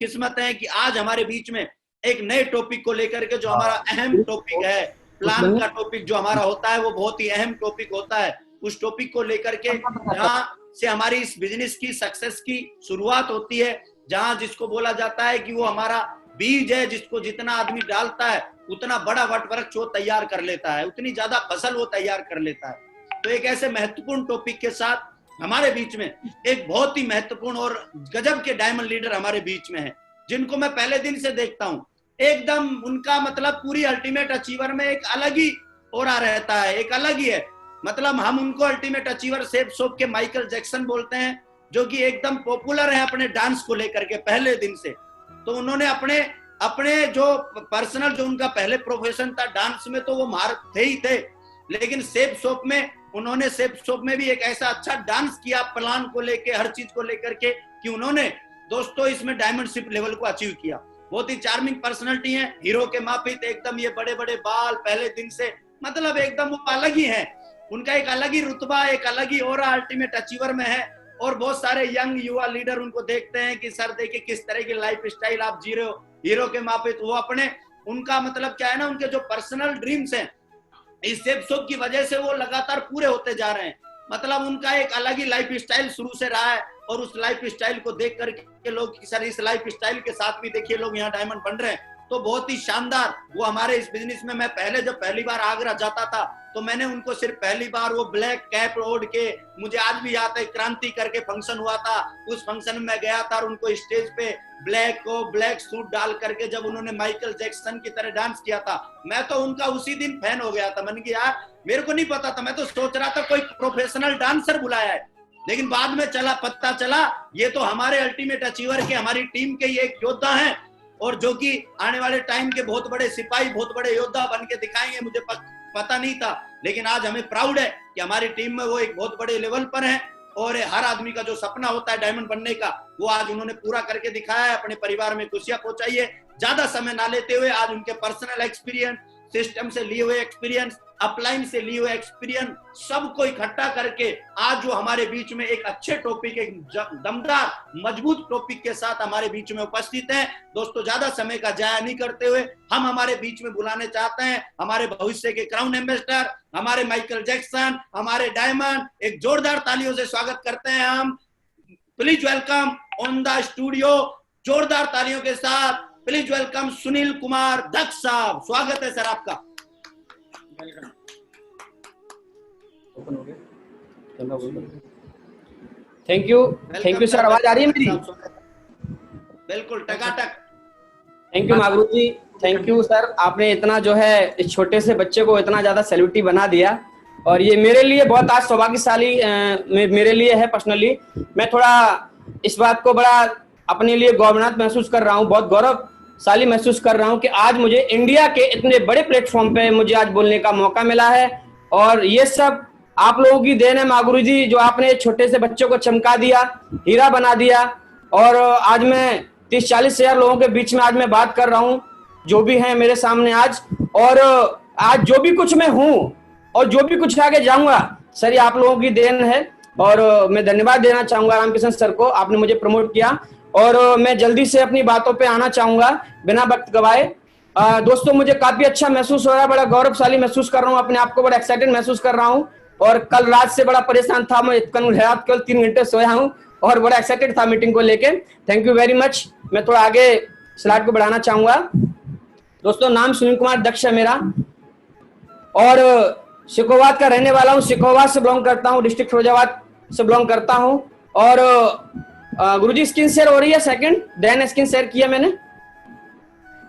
किस्मत है कि आज हमारे बीच में एक नए टॉपिक को लेकर के, जो हमारा अहम टॉपिक है, प्लान का टॉपिक जो हमारा होता है वो बहुत ही अहम टॉपिक होता है, उस टॉपिक को लेकर के जहां से हमारी इस बिजनेस की सक्सेस की शुरुआत होती है, जहां जिसको बोला जाता है कि वो हमारा बीज है, जिसको जितना आदमी डालता है उतना बड़ा वटवृक्ष वो तैयार कर लेता है, उतनी ज्यादा फसल वो तैयार कर लेता है। तो एक ऐसे महत्वपूर्ण टॉपिक के साथ हमारे बीच में एक बहुत ही महत्वपूर्ण और गजब के डायमंड लीडर हमारे बीच में है, जिनको मैं पहले दिन से देखता हूं। एकदम उनका मतलब पूरी अल्टीमेट अचीवर में एक अलग ही ओरा रहता है, एक अलग ही है। मतलब हम उनको अल्टीमेट अचीवर शेप शॉप के माइकल जैक्सन बोलते हैं, जो कि एकदम पॉपुलर है अपने डांस को लेकर के पहले दिन से। तो उन्होंने अपने जो पर्सनल, जो उनका पहले प्रोफेशन था डांस में, तो वो मार थे ही थे, लेकिन शेप शॉप में उन्होंने शेप शॉप में भी एक ऐसा अच्छा डांस किया प्लान को लेके, हर चीज को लेकर के, कि उन्होंने दोस्तों इसमें डायमंडशिप लेवल को अचीव किया। बहुत ही चार्मिंग पर्सनालिटी है, हीरो के माफिक, एकदम ये बड़े बड़े बाल पहले दिन से, मतलब एकदम वो अलग ही है, उनका एक अलग ही रुतबा, एक अलग ही ओरा अल्टीमेट अचीवर में है। और बहुत सारे यंग युवा लीडर उनको देखते हैं कि सर देखिए किस तरह की लाइफ स्टाइल आप जी रहे हो, हीरो के माफिक। वो अपने, उनका मतलब क्या है ना, उनके जो पर्सनल ड्रीम्स हैं इस शेप शॉप की वजह से वो लगातार पूरे होते जा रहे हैं। मतलब उनका एक अलग ही लाइफ स्टाइल शुरू से रहा है, और उस लाइफ स्टाइल को देख करके लोग, सर इस लाइफ स्टाइल के साथ भी देखिए लोग यहाँ डायमंड बन रहे हैं। तो बहुत ही शानदार वो हमारे इस बिजनेस में, मैं पहले जब पहली बार आगरा जाता था तो मैंने उनको सिर्फ पहली बार वो ब्लैक कैप ओढ़ के, मुझे आज भी याद है क्रांति करके फंक्शन हुआ था, उस फंक्शन में मैं गया था और उनको स्टेज पे ब्लैक सूट डाल करके जब उन्होंने माइकल जैक्सन की तरह डांस किया था, मैं तो उनका उसी दिन फैन हो गया था। मैंने कहा यार, मेरे को नहीं पता था, मैं तो सोच रहा था कोई प्रोफेशनल डांसर बुलाया है, लेकिन बाद में पता चला ये तो हमारे अल्टीमेट अचीवर के, हमारी टीम के ये एक योद्धा हैं, और जो कि आने वाले टाइम के बहुत बड़े सिपाही, बहुत बड़े योद्धा बन के दिखाएंगे। मुझे पता नहीं था, लेकिन आज हमें प्राउड है कि हमारी टीम में वो एक बहुत बड़े लेवल पर है, और हर आदमी का जो सपना होता है डायमंड बनने का, वो आज उन्होंने पूरा करके दिखाया है। अपने परिवार में खुशियां पहुंचाइए। ज्यादा समय ना लेते हुए आज उनके पर्सनल एक्सपीरियंस, सिस्टम से लिए हुए एक्सपीरियंस, अपलाइन से लिए हुए एक्सपीरियंस, सबको इकट्ठा करके आज जो हमारे बीच में एक अच्छे टॉपिक, एक दमदार मजबूत टॉपिक के साथ हमारे बीच में उपस्थित हैं। दोस्तों, ज्यादा समय का जाया नहीं करते हुए हम हमारे बीच में बुलाने चाहते हैं हमारे भविष्य के क्राउन एम्बेसडर, हमारे माइकल जैक्सन, हमारे डायमंड। एक जोरदार तालियों से स्वागत करते हैं हम। Please welcome on the studio, जोरदार तालियों के साथ प्लीज वेलकम सुनील कुमार दक्ष साहब। स्वागत है सर आपका। Thank you sir. आवाज आ रही है मेरी? बिल्कुल टकाटक। Thank you Magru ji, thank you sir. आपने इतना जो है इस छोटे से बच्चे को इतना ज्यादा सेलिब्रिटी बना दिया, और ये मेरे लिए बहुत आज सौभाग्यशाली मेरे लिए है पर्सनली। मैं थोड़ा इस बात को बड़ा अपने लिए गौरवान्वित महसूस कर रहा हूँ, बहुत गौरवशाली महसूस कर रहा हूँ कि आज मुझे इंडिया के इतने बड़े प्लेटफॉर्म पे मुझे आज बोलने का मौका मिला है, और ये सब आप लोगों की देन है मागुरू जी, जो आपने छोटे से बच्चों को चमका दिया, हीरा बना दिया। और आज मैं 30-40 हजार लोगों के बीच में आज मैं बात कर रहा हूँ, जो भी है मेरे सामने आज, और आज जो भी कुछ मैं हूँ और जो भी कुछ आगे जाऊंगा सर, ये आप लोगों की देन है। और मैं धन्यवाद देना चाहूंगा रामकिशन सर को, आपने मुझे प्रमोट किया, और मैं जल्दी से अपनी बातों पे आना चाहूंगा बिना वक्त गवाए। दोस्तों, मुझे काफी अच्छा महसूस हो रहा है, बड़ा गौरवशाली महसूस कर रहा हूँ अपने आप को, बड़ा एक्साइटेड महसूस कर रहा हूँ। और कल रात से बड़ा परेशान था मैं, रात केवल 3 घंटे सोया हूँ और बड़ा एक्साइटेड था मीटिंग को लेके। Thank you very much. मैं थोड़ा आगे स्लाइड को बढ़ाना चाहूंगा। दोस्तों, नाम सुनील कुमार दक्ष है मेरा, और सिकोवाद का रहने वाला हूँ, सिकोवाद से बिलोंग करता हूँ, डिस्ट्रिक्ट फिरोजाबाद से बिलोंग करता हूँ। और गुरुजी स्क्रीन शेयर हो रही है, सेकंड देन स्क्रीन शेयर किया मैंने,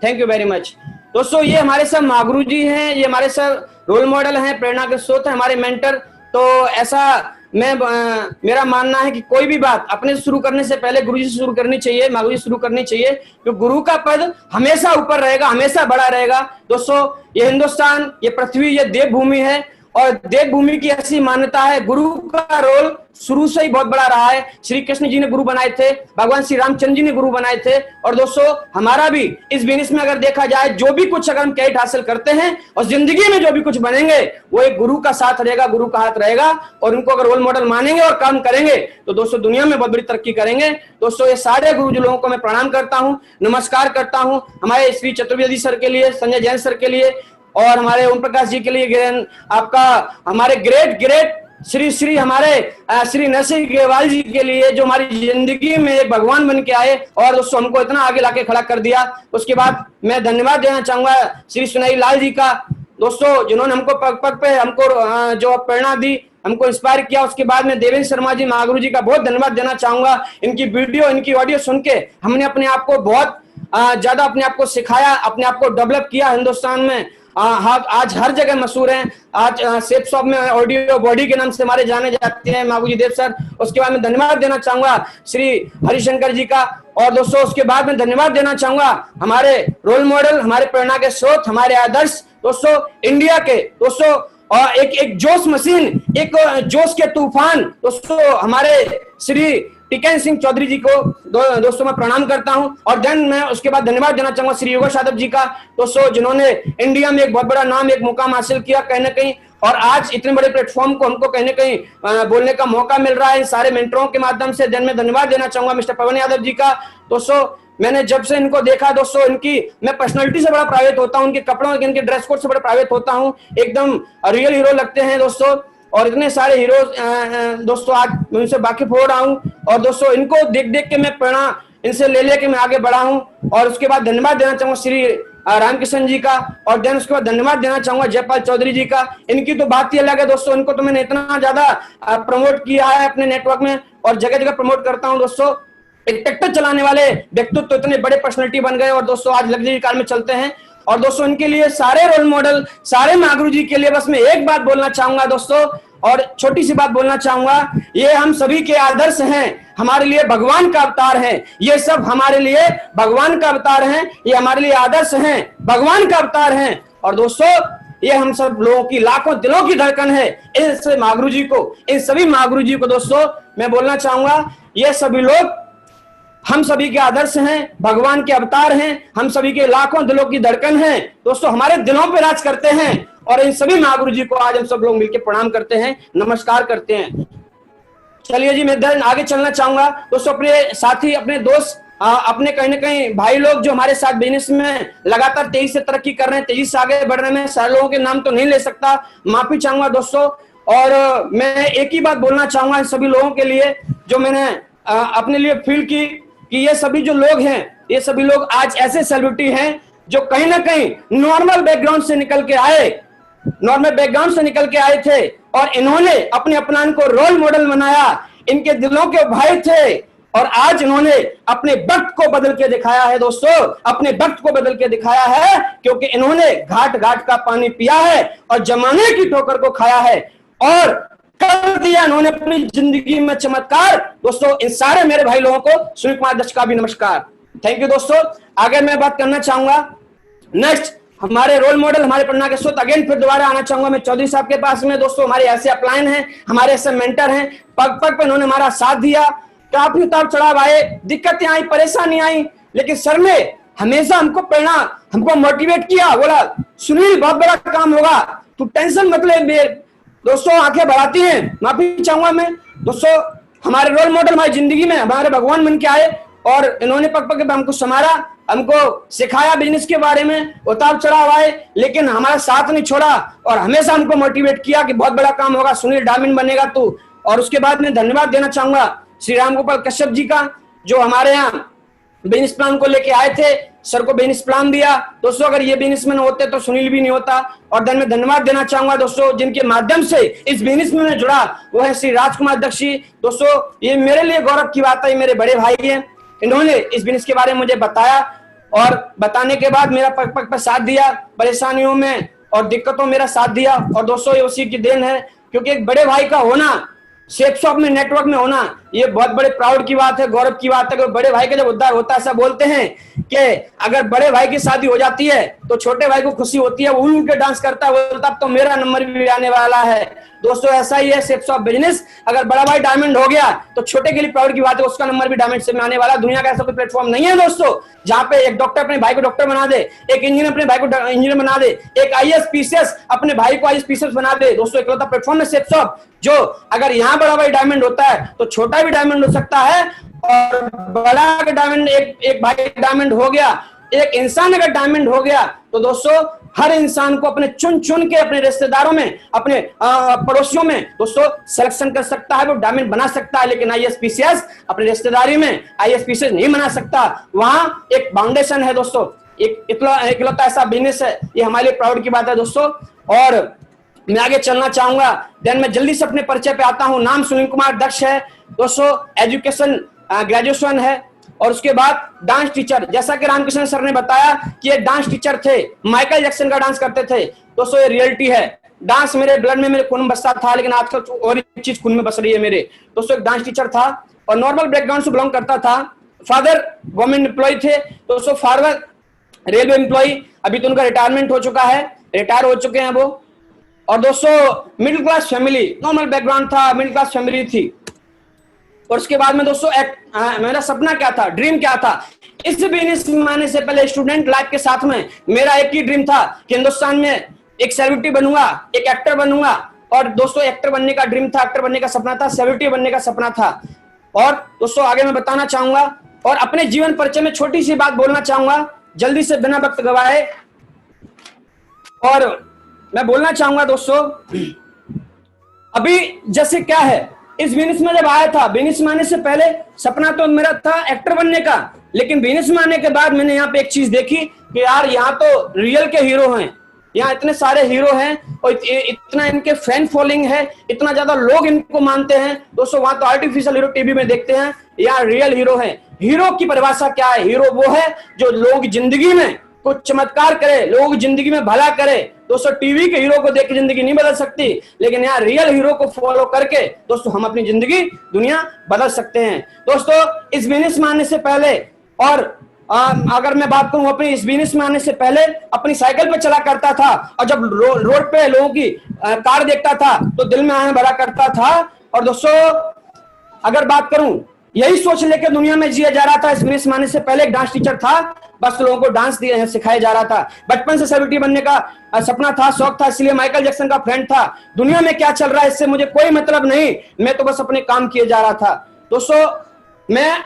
थैंक यू वेरी मच। दोस्तों, ये हमारे सब मागुरू जी हैं, ये हमारे सब रोल मॉडल हैं, प्रेरणा के स्रोत हैं, हमारे मेंटर। तो ऐसा मेरा मानना है कि कोई भी बात अपने से शुरू करने से पहले गुरु जी से शुरू करनी चाहिए, मागुरू जी से शुरू करनी चाहिए, तो गुरु का पद हमेशा ऊपर रहेगा, हमेशा बड़ा रहेगा। दोस्तों, ये हिंदुस्तान, ये पृथ्वी, ये देवभूमि है, और देवभूमि की ऐसी मान्यता है, गुरु का रोल शुरू से ही बहुत बड़ा रहा है। श्री कृष्ण जी ने गुरु बनाए थे, भगवान श्री रामचंद्र जी ने गुरु बनाए थे। और दोस्तों हमारा भी इस बिजनेस में अगर देखा जाए, जो भी कुछ अगर हम कैरियर हासिल करते हैं और जिंदगी में जो भी कुछ बनेंगे, वो एक गुरु का साथ रहेगा, गुरु का हाथ रहेगा। और उनको अगर रोल मॉडल मानेंगे और काम करेंगे तो दोस्तों दुनिया में बहुत बड़ी तरक्की करेंगे। दोस्तों ये सारे गुरुजी लोगों को मैं प्रणाम करता हूँ, नमस्कार करता हूँ। हमारे श्री चतुर्वेदी सर के लिए, संजय जैन सर के लिए और हमारे ओम प्रकाश जी के लिए, आपका हमारे ग्रेट श्री हमारे श्री नरसिंह ग्रेवाल जी के लिए, जो हमारी जिंदगी में एक भगवान बन के आए और दोस्तों हमको इतना आगे लाके खड़ा कर दिया। उसके बाद मैं धन्यवाद देना चाहूंगा श्री सुनाई लाल जी का, दोस्तों जिन्होंने हमको पग पग पे हमको जो प्रेरणा दी, हमको इंस्पायर किया। उसके बाद में देवेंद्र शर्मा जी महागुरु जी का बहुत धन्यवाद देना चाहूंगा। इनकी वीडियो, इनकी ऑडियो सुन के हमने अपने आप को बहुत ज्यादा अपने आप को सिखाया, अपने आप को डेवलप किया। हिंदुस्तान में आज हर जगह मशहूर हैं। आज सेफ शॉप में ऑडियो बॉडी के नाम से हमारे जाने जाते हैं मागुजी देव सर। उसके बाद में धन्यवाद देना चाहूंगा श्री हरिशंकर जी का। और दोस्तों उसके बाद में धन्यवाद देना चाहूंगा हमारे रोल मॉडल, हमारे प्रेरणा के स्रोत, हमारे आदर्श दोस्तों इंडिया के दोस्तों, और एक जोश मशीन, एक जोश के तूफान दोस्तों हमारे श्री टिकैन सिंह चौधरी जी को दोस्तों मैं प्रणाम करता हूं। और देन मैं उसके बाद धन्यवाद देना चाहूंगा श्री योगेश यादव जी का, दोस्तों जिन्होंने इंडिया में एक बहुत बड़ा नाम, एक मुकाम हासिल किया कहीं ना कहीं। और आज इतने बड़े प्लेटफॉर्म को हमको कहीं ना कहीं बोलने का मौका मिल रहा है सारे मेंटरों के माध्यम से। देन मैं धन्यवाद देना चाहूंगा मिस्टर पवन यादव जी का। दोस्तों मैंने जब से इनको देखा दोस्तों, इनकी मैं पर्सनालिटी से बड़ा प्राइवेट होता हूं, उनके कपड़ों, इनके ड्रेस कोड से बड़ा प्राइवेट होता हूं। एकदम रियल हीरो लगते हैं दोस्तों। और इतने सारे हीरो दोस्तों आज मैं उनसे वाकिफ हो रहा हूं। और दोस्तों इनको देख देख के मैं प्रेरणा इनसे ले लेके मैं आगे बढ़ा हूं। और उसके बाद धन्यवाद देना चाहूंगा श्री रामकिशन जी का। और देन उसके बाद धन्यवाद देना चाहूंगा जयपाल चौधरी जी का। इनकी तो बात ही अलग है दोस्तों, इनको तो मैंने इतना ज्यादा प्रमोट किया है अपने नेटवर्क में और जगह जगह प्रमोट करता हूं दोस्तों। एक ट्रैक्टर चलाने वाले व्यक्तित्व तो इतने बड़े पर्सनालिटी बन गए और दोस्तों आज लग्जरी कार में चलते हैं। और दोस्तों इनके लिए सारे रोल मॉडल, सारे महागुरु जी के लिए बस मैं एक बात बोलना चाहूंगा दोस्तों, और छोटी सी बात बोलना चाहूंगा, ये हम सभी के आदर्श हैं, हमारे लिए भगवान का अवतार है। ये सब हमारे लिए भगवान का अवतार हैं, ये हमारे लिए आदर्श हैं, भगवान का अवतार हैं। और दोस्तों ये हम सब लोगों की लाखों दिलों की धड़कन है। इस महागुरु जी को, इन सभी महागुरु जी को दोस्तों मैं बोलना चाहूंगा, ये सभी लोग हम सभी के आदर्श हैं, भगवान के अवतार हैं, हम सभी के लाखों दिलों की धड़कन हैं दोस्तों, हमारे दिलों पे राज करते हैं। और इन सभी महागुरु जी को आज हम सब लोग मिलकर प्रणाम करते हैं, नमस्कार करते हैं। चलिए जी मैं आगे चलना चाहूंगा दोस्तों। अपने साथी, अपने दोस्त, अपने कहीं ना कहीं भाई लोग जो हमारे साथ बिजनेस में लगातार तेजी से तरक्की कर रहे हैं, तेजी से आगे बढ़ रहे हैं, सारे लोगों के नाम तो नहीं ले सकता, माफी चाहूंगा दोस्तों। और मैं एक ही बात बोलना चाहूंगा इन सभी लोगों के लिए जो मैंने अपने लिए फील की कि ये सभी जो लोग हैं, ये सभी लोग आज ऐसे सेलिब्रिटी हैं जो कहीं ना कहीं नॉर्मल बैकग्राउंड से निकल के आए थे और इन्होंने अपने अपनान को रोल मॉडल बनाया, इनके दिलों के भाई थे और आज इन्होंने अपने वक्त को बदल के दिखाया है दोस्तों, अपने वक्त को बदल के दिखाया है, क्योंकि इन्होंने घाट घाट का पानी पिया है और जमाने की ठोकर को खाया है और कर दिया इन्होंने अपनी जिंदगी में चमत्कार। दोस्तों इन सारे मेरे भाई लोगों को सुनील कुमार दत्त का भी नमस्कार, थैंक यू दोस्तों। आगे मैं बात करना चाहूंगा नेक्स्ट हमारे रोल मॉडल, हमारे प्रेरणा के स्रोत, अगेन फिर दोबारा आना चाहूंगा मैं चौधरी साहब के पास में दोस्तों। हमारे ऐसे अपलाइन हैं, हमारे ऐसे मेंटर हैं, पग पग पे इन्होंने हमारा साथ दिया, काफी उतार चढ़ाव आए, दिक्कतें आई, परेशानी आई, लेकिन सर ने हमेशा हमको प्रेरणा, हमको मोटिवेट किया, बोला सुनील बहुत बड़ा काम होगा, तू टेंशन मत ले। दोस्तों आंखें बढ़ाती हैं, माफी चाहूंगा मैं दोस्तों। हमारे रोल मॉडल हमारी जिंदगी में हमारे भगवान बन के आए और इन्होंने पग पग पे हमको संवारा, हमको सिखाया बिजनेस के बारे में, उतार चढ़ाव आए, लेकिन हमारा साथ नहीं छोड़ा और हमेशा हमको मोटिवेट किया कि बहुत बड़ा काम होगा सुनील, डायमंड बनेगा तू। और उसके बाद मैं धन्यवाद देना चाहूंगा श्री राम गोपाल कश्यप जी का, जो हमारे यहाँ बिजनेस प्लान को लेके आए थे, सर को बिजनेस प्लान दिया। दोस्तों अगर ये बिजनेसमैन होते तो सुनील भी नहीं होता। और धन में धन्यवाद देना चाहूंगा दोस्तों जिनके माध्यम से इस बिजनेस में जुड़ा, वो है श्री राजकुमार दक्ष जी। दोस्तों ये मेरे लिए गौरव की बात है, मेरे बड़े भाई हैं, इन्होंने इस बिजनेस के बारे में मुझे बताया और बताने के बाद मेरा पग पग पर साथ दिया, परेशानियों में और दिक्कतों मेरा साथ दिया। और दोस्तों ये उसी की देन है, क्योंकि एक बड़े भाई का होना शेप शॉप में नेटवर्क में होना, ये बहुत बड़े प्राउड की बात है, गौरव की बात है कि बड़े भाई का जब उद्धार होता है। ऐसा बोलते हैं कि अगर बड़े भाई की शादी हो जाती है तो छोटे भाई को खुशी होती है, वो उड़ के डांस करता है, बोलता अब तो मेरा नंबर भी आने वाला है। दोस्तों ऐसा ही है शेप्स ऑफ बिजनेस, अगर बड़ा भाई डायमंड हो गया तो छोटे के लिए प्राउड की बात है, उसका नंबर भी डायमंड से में आने वाला। दुनिया का ऐसा कोई प्लेटफॉर्म नहीं है दोस्तों जहां पे एक डॉक्टर अपने भाई को डॉक्टर बना दे, एक इंजीनियर अपने भाई को इंजीनियर बना दे, एक आईएएस पीसीएस अपने भाई को आईएएस पीसीएस बना दे। दोस्तों इकलौता प्लेटफॉर्म है शेप्स ऑफ, जो अगर यहाँ बड़ा भाई डायमंड होता है तो छोटा भी डायमंड हो सकता है, और बड़ा डायमंड एक भाई डायमंड हो गया, एक इंसान अगर डायमंड हो गया तो दोस्तों हर इंसान को अपने चुन चुन के अपने रिश्तेदारों में, अपने पड़ोसियों में दोस्तों सिलेक्शन कर सकता है, वो डायमंड बना सकता है। लेकिन आईएएस पीसीएस अपनी रिश्तेदारी में आईएएस पीसीएस नहीं बना सकता। वहां एक फाउंडेशन है दोस्तों, एक इकलौता ऐसा बिजनेस है, ये हमारे लिए प्राउड की बात है दोस्तों। और मैं आगे चलना चाहूंगा, देन मैं जल्दी से अपने परिचय पे आता हूं। नाम सुनील कुमार दक्ष है दोस्तों, एजुकेशन ग्रेजुएशन है, और उसके बाद डांस टीचर। जैसा कि रामकृष्ण सर ने बताया कि ये डांस टीचर थे, माइकल जैक्सन का डांस करते थे। दोस्तों ये रियलिटी है, डांस मेरे ब्लड में, मेरे खून में बसता था, लेकिन आजकल और चीज खून में बस रही है मेरे। दोस्तों एक डांस टीचर था और नॉर्मल बैकग्राउंड से बिलोंग करता था। फादर गवर्नमेंट एम्प्लॉय थे दोस्तों, फादर रेलवे एम्प्लॉय, अभी तो उनका रिटायरमेंट हो चुका है, रिटायर हो चुके हैं वो। और दोस्तों middle class family, normal background था, मिडिल क्लास फैमिली थी। और उसके बाद में दोस्तों मेरा सपना क्या था, ड्रीम क्या था, इस बिजनेस में आने से पहले स्टूडेंट लाइफ के साथ में मेरा एक ही ड्रीम था कि हिंदुस्तान में एक सेलिब्रिटी बनूंगा, एक एक्टर बनूंगा। और दोस्तों एक्टर बनने का ड्रीम था, एक्टर बनने का सपना था, सेलिब्रिटी बनने का सपना था। और दोस्तों आगे मैं बताना चाहूंगा और अपने जीवन परिचय में छोटी सी बात बोलना चाहूंगा, जल्दी से बिना वक्त गवाए। और मैं बोलना चाहूंगा दोस्तों, अभी जैसे क्या है, इस बिजनेस में जब आया था, बिजनेस में आने से पहले सपना तो मेरा था एक्टर बनने का, लेकिन बिजनेस में आने के बाद मैंने यहाँ पे एक चीज देखी कि यार यहाँ तो रियल के हीरो हैं, यहाँ इतने सारे हीरो हैं और इतना इनके फैन फॉलोइंग है, इतना ज्यादा लोग इनको मानते हैं। दोस्तों वहां तो आर्टिफिशियल हीरो टीवी में देखते हैं, यहाँ रियल हीरो है। हीरो की परिभाषा क्या है? हीरो वो है जो लोग जिंदगी में कुछ चमत्कार करे, लोग जिंदगी में भला करे। दोस्तों टीवी के हीरो को देख के जिंदगी नहीं बदल सकती, लेकिन यहाँ रियल हीरो को फॉलो करके दोस्तों हम अपनी जिंदगी दुनिया बदल सकते हैं। दोस्तों इस बिजनेस में आने से पहले, और अगर मैं बात करूं अपनी इस बिजनेस में आने से पहले, अपनी साइकिल पे चला करता था, और जब रोड पे लोगों की कार देखता था तो दिल में आने भरा करता था। और दोस्तों अगर बात करूं, यही सोच लेकर दुनिया में जिया जा रहा था। इस बिजनेस में आने से पहले एक डांस टीचर था, बस लोगों को डांस सिखाया जा रहा था। बचपन से सेलिब्रिटी बनने का सपना था, शौक था, इसलिए माइकल जैक्सन का फ्रेंड था। दुनिया में क्या चल रहा है इससे मुझे कोई मतलब नहीं, मैं तो बस अपने काम किए जा रहा था। दोस्तों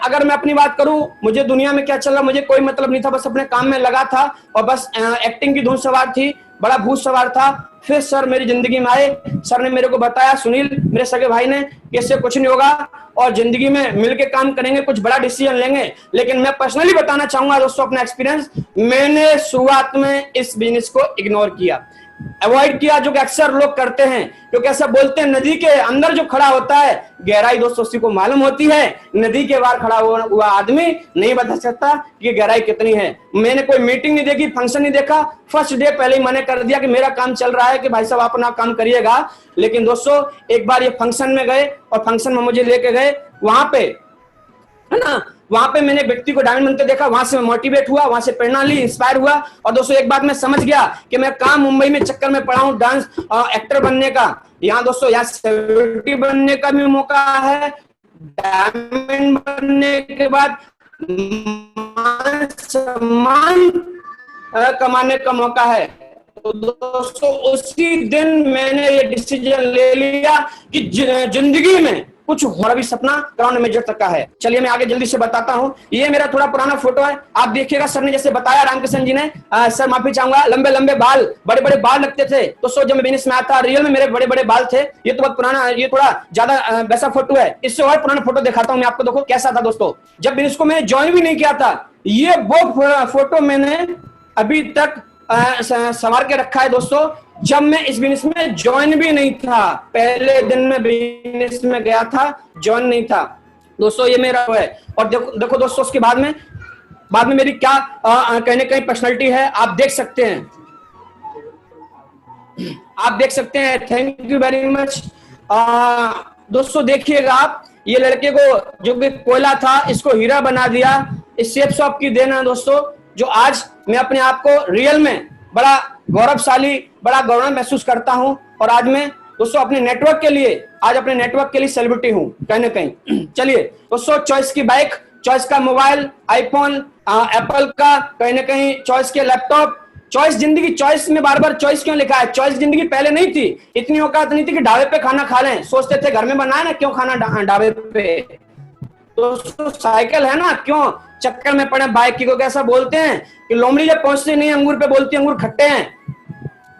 अगर मैं अपनी बात करूं, मुझे दुनिया में क्या चल रहा मुझे कोई मतलब नहीं था, बस अपने काम में लगा था और बस एक्टिंग की धुन सवार थी, बड़ा भूत सवार था। फिर सर मेरी जिंदगी में आए, सर ने मेरे को बताया, सुनील मेरे सगे भाई ने, कि इससे कुछ नहीं होगा और जिंदगी में मिलके काम करेंगे, कुछ बड़ा डिसीजन लेंगे। लेकिन मैं पर्सनली बताना चाहूंगा दोस्तों अपना एक्सपीरियंस, मैंने शुरुआत में इस बिजनेस को इग्नोर किया, अवॉइड किया, जो कि अक्सर लोग करते हैं। क्योंकि ऐसा बोलते हैं नदी के अंदर जो खड़ा होता है गहराई दोस्तों उसी को मालूम होती है, नदी के बाहर खड़ा हुआ आदमी नहीं बता सकता कि गहराई कितनी है। मैंने कोई मीटिंग नहीं देखी, फंक्शन नहीं देखा, फर्स्ट डे पहले ही मैंने कर दिया कि मेरा काम चल रहा है कि भाई साहब अपना काम करिएगा। लेकिन दोस्तों एक बार ये फंक्शन में गए और फंक्शन में मुझे लेके गए, वहां पे है ना, वहां पे मैंने व्यक्ति को डायमंड बनते देखा, वहां से मैं मोटिवेट हुआ, वहां से प्रेरणा ली, इंस्पायर हुआ। और दोस्तों एक बात मैं समझ गया कि मैं काम मुंबई में चक्कर में पड़ा हूं डांस एक्टर बनने का, यहाँ दोस्तों यहाँ सेलिब्रिटी बनने का भी मौका है, डायमंड बनने के बाद सम्मान कमाने का मौका है। तो दोस्तों उसी दिन मैंने ये डिसीजन ले लिया कि जिंदगी में कुछ और भी सपना ग्राउंड में जड़ सका है। चलिए मैं आगे जल्दी से बताता हूँ। ये मेरा थोड़ा पुराना फोटो है, आप देखिएगा। सर ने जैसे बताया, रामकृष्ण जी ने, सर माफी चाहूंगा, लंबे लंबे बाल, बड़े बड़े बाल लगते थे। दोस्तों जब मैं बिजनेस में आता रियल में मेरे बड़े बड़े बाल थे। ये तो बहुत पुराना, ये थोड़ा ज्यादा वैसा फोटो है। इससे और पुराना फोटो दिखाता हूँ मैं आपको, देखो कैसा था दोस्तों जब बिजनेस को मैंने ज्वाइन भी नहीं किया था। ये वो फोटो मैंने अभी तक संवार के रखा है दोस्तों, जब मैं इस बिजनेस में ज्वाइन भी नहीं था, पहले दिन में बिजनेस में गया था, ज्वाइन नहीं था दोस्तों। ये मेरा है। और देखो दोस्तों उसके बाद में मेरी क्या कहीं कहीं पर्सनालिटी है, आप देख सकते हैं, आप देख सकते हैं। Thank you very much. दोस्तों देखिएगा आप, ये लड़के को जो कि कोयला था इसको हीरा बना दिया। इस शेप शॉप की देन है दोस्तों, जो आज मैं अपने आप को रियल में बड़ा गौरवशाली, बड़ा गौरव महसूस करता हूं। और आज मैं दोस्तों अपने नेटवर्क के लिए, आज अपने नेटवर्क के लिए सेलिब्रिटी हूं कहीं ना कहीं। चलिए दोस्तों, चॉइस की बाइक, चॉइस का मोबाइल, आईफोन, एप्पल का कहीं ना कहीं, चॉइस के लैपटॉप, चॉइस जिंदगी। चॉइस में बार बार चॉइस क्यों लिखा है? चॉइस जिंदगी पहले नहीं थी, इतनी औकात नहीं थी कि ढाबे पे खाना खा लें, सोचते थे घर में बनाए ना, क्यों खाना ढाबे पे। दोस्तों साइकिल है ना, क्यों चक्कर में पड़े बाइक की। को कैसा बोलते हैं कि लोमड़ी जब पहुंचती नहीं अंगूर पे बोलती अंगूर खट्टे हैं।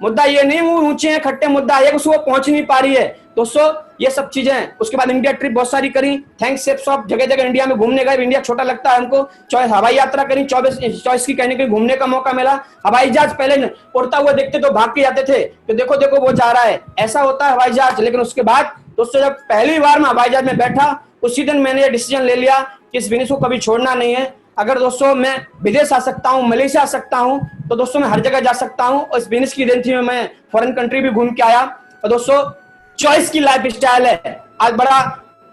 मुद्दा ये नहीं अंगूर ऊंचे हैं खट्टे, मुद्दा ये उसको पहुंच नहीं पा रही है दोस्तों, ये सब चीजें। उसके बाद इंडिया ट्रिप बहुत सारी करी, थैंक्स शेप शॉप, जगह जगह इंडिया में घूमने गए। इंडिया छोटा लगता है हमको, चॉइस हवाई यात्रा करी, चॉइस की कहने के घूमने का मौका मिला। हवाई जहाज पहले उड़ता हुआ देखते तो भाग के जाते थे कि देखो देखो वो जा रहा है, ऐसा होता है हवाई जहाज। लेकिन उसके बाद दोस्तों जब पहली बार मैं हवाई जहाज में बैठा, उसी दिन मैंने ये डिसीजन ले लिया कि इस बिजनेस को कभी छोड़ना नहीं है। अगर दोस्तों मैं विदेश आ सकता हूँ, मलेशिया आ सकता हूँ, तो दोस्तों मैं हर जगह जा सकता हूँ। और इस बिजनेस की देन थी मैं फॉरेन कंट्री भी घूम के आया। और दोस्तों चॉइस की लाइफ स्टाइल है, आज बड़ा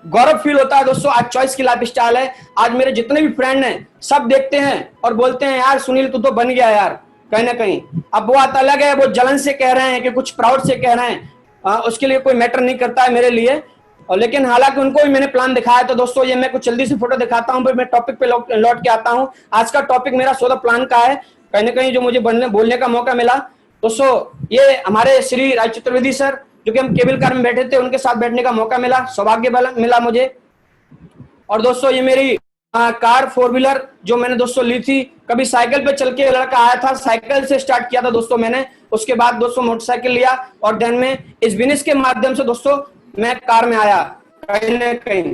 गौरव फील होता है दोस्तों। आज चॉइस की लाइफ स्टाइल है। आज मेरे जितने भी फ्रेंड हैं सब देखते हैं और बोलते हैं यार सुनील तू तो बन गया यार कहीं ना कहीं। अब वो बात अलग है, वो जलन से कह रहे हैं कि कुछ प्राउड से कह रहे हैं, उसके लिए कोई मैटर नहीं करता है मेरे लिए। और लेकिन हालांकि उनको भी मैंने प्लान दिखाया। तो दोस्तों ये मैं कुछ जल्दी से फोटो दिखाता हूं, फिर मैं टॉपिक पे लौट के आता हूं। आज का टॉपिक मेरा 16 प्लान का है कहीं ना कहीं, जो मुझे बोलने का मौका मिला। दोस्तों ये हमारे श्री राज चतुर्वेदी सर, जो कि हम केबल कार में बैठे थे, उनके साथ बैठने का मौका मिला, सौभाग्य मिला मुझे। और दोस्तों ये मेरी कार 4 व्हीलर जो मैंने दोस्तों ली थी, कभी साइकिल पे चल के लड़का आया था, साइकिल से स्टार्ट किया था दोस्तों मैंने, उसके बाद दोस्तों मोटरसाइकिल लिया, और देन में इस बिजनेस के माध्यम से दोस्तों मैं कार में आया कहीं ना कहीं।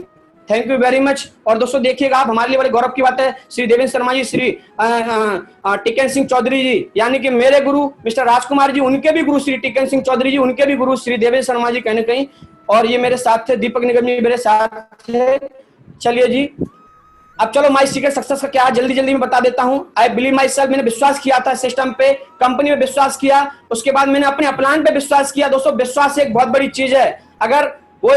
Thank you very much. और दोस्तों देखिएगा आप, हमारे लिए बड़े गौरव की बात है, श्री देवेंद्र शर्मा जी, श्री टिकन सिंह चौधरी जी, यानी कि मेरे गुरु मिस्टर राजकुमार जी, उनके भी गुरु श्री टिकन सिंह चौधरी जी, उनके भी गुरु श्री देवेंद्र शर्मा जी कहीं ना कहीं। और ये मेरे साथ थे, दीपक निगम जी मेरे साथ थे। चलिए जी, अब चलो माई सीक्रेट सक्सेस का क्या है जल्दी जल्दी में बता देता हूं। आई बिलीव माई सेल्फ, मैंने विश्वास किया था सिस्टम पे, कंपनी में विश्वास किया, उसके बाद मैंने अपने अपलान पे विश्वास किया। दोस्तों विश्वास एक बहुत बड़ी चीज है। अगर वो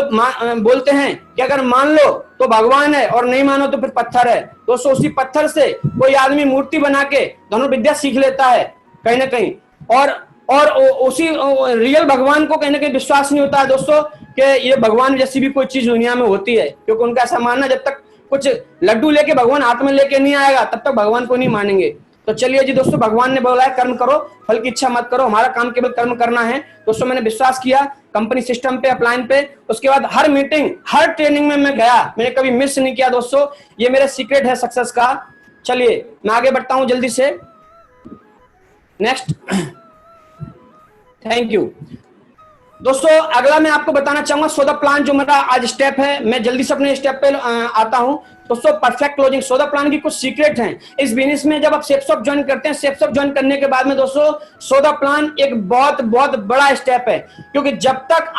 बोलते हैं कि अगर मान लो तो भगवान है और नहीं मानो तो फिर पत्थर है। दोस्तों उसी पत्थर से कोई आदमी मूर्ति बना के धनुर्विद्या सीख लेता है कहीं ना कहीं, और उसी रियल भगवान को कहीं ना कहीं विश्वास नहीं होता है दोस्तों कि ये भगवान जैसी भी कोई चीज दुनिया में होती है, क्योंकि उनका ऐसा मानना जब तक कुछ लड्डू लेके भगवान हाथ में लेके नहीं आएगा तब तक भगवान को नहीं मानेंगे। तो चलिए जी दोस्तों, भगवान ने बोला है कर्म करो, फल की इच्छा मत करो, हमारा काम केवल कर्म करना है। दोस्तों मैंने विश्वास किया कंपनी सिस्टम पे, अपलाइन पे, उसके बाद हर मीटिंग हर ट्रेनिंग में मैं गया, मैंने कभी मिस नहीं किया दोस्तों। ये मेरा सीक्रेट है सक्सेस का। चलिए मैं आगे बढ़ता हूं जल्दी से, नेक्स्ट। थैंक यू दोस्तों। अगला मैं आपको बताना चाहूंगा 14 प्लान जो मेरा आज स्टेप है, मैं जल्दी से अपने स्टेप पे आता हूं दोस्तों। परफेक्ट क्लोजिंग, 14 प्लान की कुछ सीक्रेट हैं इस बिजनेस में। जब आप शेप शॉप ज्वाइन करते हैं, शेप शॉप ज्वाइन करने के बाद में दोस्तों 14 प्लान एक बहुत बहुत बड़ा स्टेप है, क्योंकि जब तक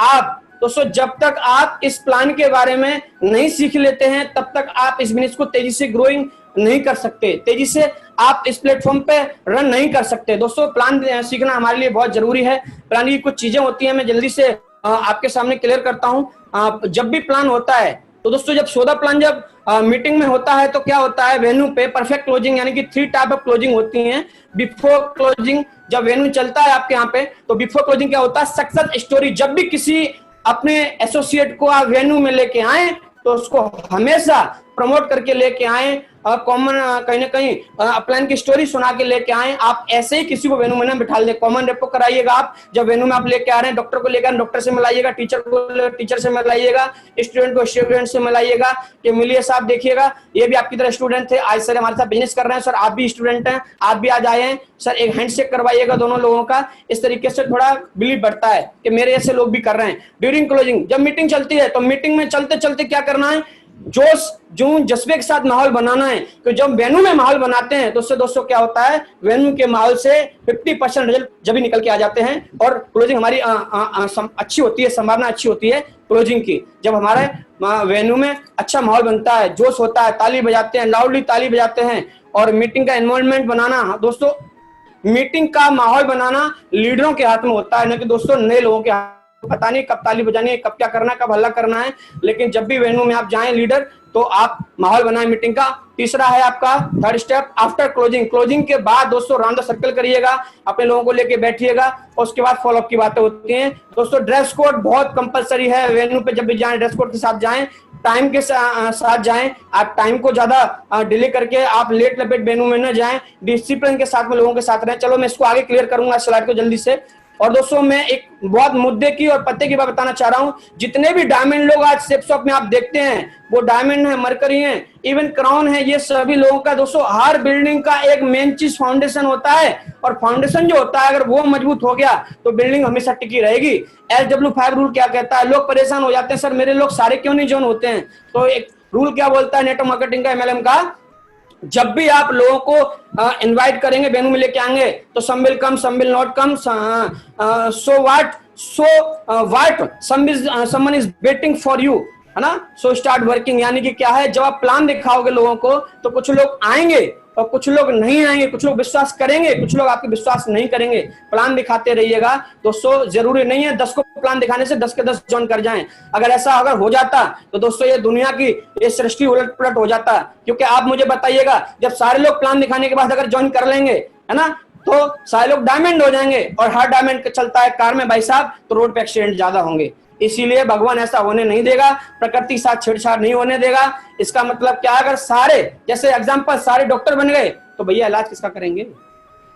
आप इस प्लान के बारे में नहीं सीख लेते हैं तब तक आप इस बिजनेस को तेजी से ग्रोइंग नहीं कर सकते, तेजी से आप इस प्लेटफॉर्म पे रन नहीं कर सकते। दोस्तों प्लान सीखना हमारे लिए बहुत जरूरी है। प्लान की कुछ चीजें होती हैं, मैं जल्दी से आपके सामने क्लियर करता हूं। जब भी प्लान होता है तो दोस्तों जब 14 प्लान जब मीटिंग में होता है तो क्या होता है, वेन्यू पे परफेक्ट क्लोजिंग, यानी कि 3 टाइप ऑफ क्लोजिंग होती हैं। बिफोर क्लोजिंग, जब वेन्यू चलता है आपके यहाँ पे तो बिफोर क्लोजिंग क्या होता है, सक्सेस स्टोरी। जब भी किसी अपने एसोसिएट को आप वेन्यू में लेके आए तो उसको हमेशा प्रमोट करके लेके आए, कॉमन कहीं ना कहीं अपलाइन की स्टोरी सुना के लेके आए। आप ऐसे ही किसी को वेन्यू में ना बिठा दे, कॉमन रेपो कराइएगा। आप जब वेन्यू में आप लेके आ रहे हैं, डॉक्टर को लेकर डॉक्टर से मिलाइएगा, टीचर को टीचर से मिलाइएगा, स्टूडेंट को स्टूडेंट से मिलाइएगा कि मिलिए साहब देखिएगा ये भी आपकी तरह स्टूडेंट थे, आज सर हमारे साथ बिजनेस कर रहे हैं, सर आप भी स्टूडेंट हैं, आप भी आज आए हैं, सर एक हैंडशेक करवाइएगा दोनों लोगों का। इस तरीके से थोड़ा बिलीव बढ़ता है कि मेरे ऐसे लोग भी कर रहे हैं। ड्यूरिंग क्लोजिंग, जब मीटिंग चलती है तो मीटिंग में चलते चलते क्या करना है, जोश जून जज्बे के साथ माहौल बनाना है। तो जब वेन्यू में माहौल बनाते हैं तो उससे दोस्तों क्या होता है, वेन्यू के माहौल से 50% रिजल्ट जब भी निकल के आ जाते हैं और क्लोजिंग हमारी अच्छी होती है, संभावना अच्छी होती है क्लोजिंग की। जब हमारे वेन्यू में अच्छा माहौल बनता है, जोश होता है, ताली बजाते हैं, लाउडली ताली बजाते हैं। और मीटिंग का एनवायरनमेंट बनाना दोस्तों, मीटिंग का माहौल बनाना लीडरों के हाथ में होता है, न कि दोस्तों नए लोगों के पता नहीं कब ताली बजानी है, कब क्या करना है, कब हल्ला करना है, लेकिन जब भी वेन्यू में आप जाएं लीडर, तो आप माहौल बनाएं मीटिंग का। तीसरा है आपका third step, after closing, closing के बाद दोस्तों राउंड द सर्कल करिएगा, अपने लोगों को लेके बैठिएगा और उसके बाद फॉलोअप की बातें होती हैं। दोस्तों ड्रेस कोड बहुत कंपलसरी है, वेन्यू पे जब भी जाएं ड्रेस कोड के साथ जाएं, टाइम के साथ जाएं। आप टाइम को ज्यादा डिले करके आप लेट लपेट वेन्यू में न जाएं, डिसिप्लिन के साथ में लोगों के साथ रहें। चलो मैं इसको आगे क्लियर करूंगा स्लाइड को जल्दी से। और दोस्तों मैं एक बहुत मुद्दे की और पत्ते की बात बताना चाह रहा हूं, जितने भी डायमंड लोग आज शेप शॉप में आप देखते हैं, वो डायमंड है, मरकरी है, इवन क्राउन है, ये सभी लोगों का दोस्तों हर बिल्डिंग का एक मेन चीज फाउंडेशन होता है। और फाउंडेशन जो होता है अगर वो मजबूत हो गया तो बिल्डिंग हमेशा टिकी रहेगी। SW5 रूल क्या कहता है? लोग परेशान हो जाते हैं, सर मेरे लोग सारे क्यों नहीं ज्वाइन होते हैं? तो एक रूल क्या बोलता है नेटवर्क मार्केटिंग का, MLM का, जब भी आप लोगों को इनवाइट करेंगे, वेन्यू में लेके आएंगे, तो some will come, some will not come, so what someone is waiting for you, है ना? So start working. यानी कि क्या है, जब आप प्लान दिखाओगे लोगों को तो कुछ लोग आएंगे और कुछ लोग नहीं आएंगे, कुछ लोग विश्वास करेंगे, कुछ लोग आपके विश्वास नहीं करेंगे। प्लान दिखाते रहिएगा दोस्तों, जरूरी नहीं है 10 को प्लान दिखाने से 10 के 10 ज्वाइन कर जाएं। अगर ऐसा अगर हो जाता तो दोस्तों ये दुनिया की ये सृष्टि उलट पुलट हो जाता। क्योंकि आप मुझे बताइएगा, जब सारे लोग प्लान दिखाने के बाद अगर ज्वाइन कर लेंगे, है ना, तो सारे लोग डायमंड हो जाएंगे। और हर डायमंड चलता है कार में भाई साहब, तो रोड पे एक्सीडेंट ज्यादा होंगे। इसीलिए भगवान ऐसा होने नहीं देगा, प्रकृति के साथ छेड़छाड़ नहीं होने देगा। इसका मतलब क्या, अगर सारे, जैसे एग्जांपल, सारे डॉक्टर बन गए तो भैया इलाज किसका करेंगे?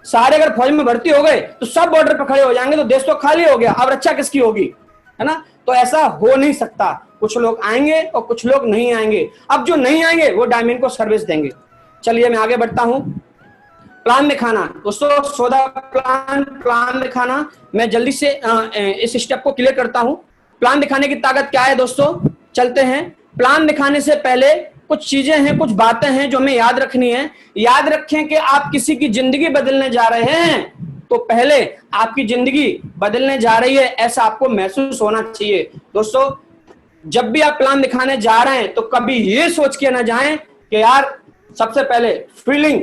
सारे अगर फौज में भर्ती हो गए तो सब बॉर्डर पर खड़े हो जाएंगे, तो देश तो खाली हो गया, अब रक्षा किसकी होगी, है ना? तो ऐसा हो नहीं सकता। कुछ लोग आएंगे और कुछ लोग नहीं आएंगे। अब जो नहीं आएंगे वो डायमंड को सर्विस देंगे। चलिए मैं आगे बढ़ता हूं। प्लान दिखाना दोस्तों, सौदा प्लान दिखाना, मैं जल्दी से इस स्टेप को क्लियर करता हूं। प्लान दिखाने की ताकत क्या है दोस्तों, चलते हैं। प्लान दिखाने से पहले कुछ चीजें हैं, कुछ बातें हैं जो हमें याद रखनी है। याद रखें कि आप किसी की जिंदगी बदलने जा रहे हैं, तो पहले आपकी जिंदगी बदलने जा रही है ऐसा आपको महसूस होना चाहिए। दोस्तों जब भी आप प्लान दिखाने जा रहे हैं तो कभी ये सोच के ना जाएं कि यार सबसे पहले फीलिंग,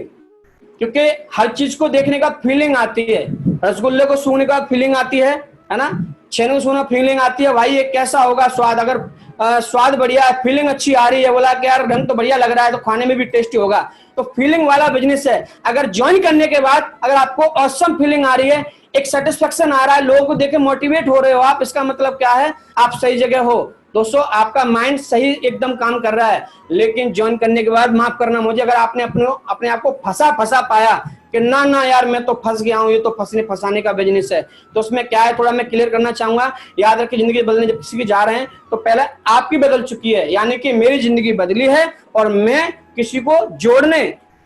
क्योंकि हर चीज को देखने का फीलिंग आती है। रसगुल्ले को सूंघने का फीलिंग आती है ना, छेनू सुना फीलिंग आती है, भाई ये कैसा होगा स्वाद। अगर स्वाद बढ़िया है, फीलिंग अच्छी आ रही है, बोला कि यार रंग तो बढ़िया लग रहा है, तो खाने में भी टेस्टी होगा। तो फीलिंग वाला बिजनेस है। अगर ज्वाइन करने के बाद अगर आपको ऑसम फीलिंग आ रही है, एक सेटिस्फेक्शन आ रहा है, लोगों को देख के मोटिवेट हो रहे हो आप, इसका मतलब क्या है, आप सही जगह हो। दोस्तों आपका माइंड सही एकदम काम कर रहा है। लेकिन ज्वाइन करने के बाद माफ करना मुझे, अगर आपने अपने आप को फंसा पाया कि ना यार मैं तो फंस गया हूं, ये तो फंसाने का बिजनेस है, तो उसमें क्या है थोड़ा मैं क्लियर करना चाहूंगा। याद रखिए, जिंदगी बदलने जब किसी की जा रहे हैं तो पहले आपकी बदल चुकी है, यानी कि मेरी जिंदगी बदली है और मैं किसी को जोड़ने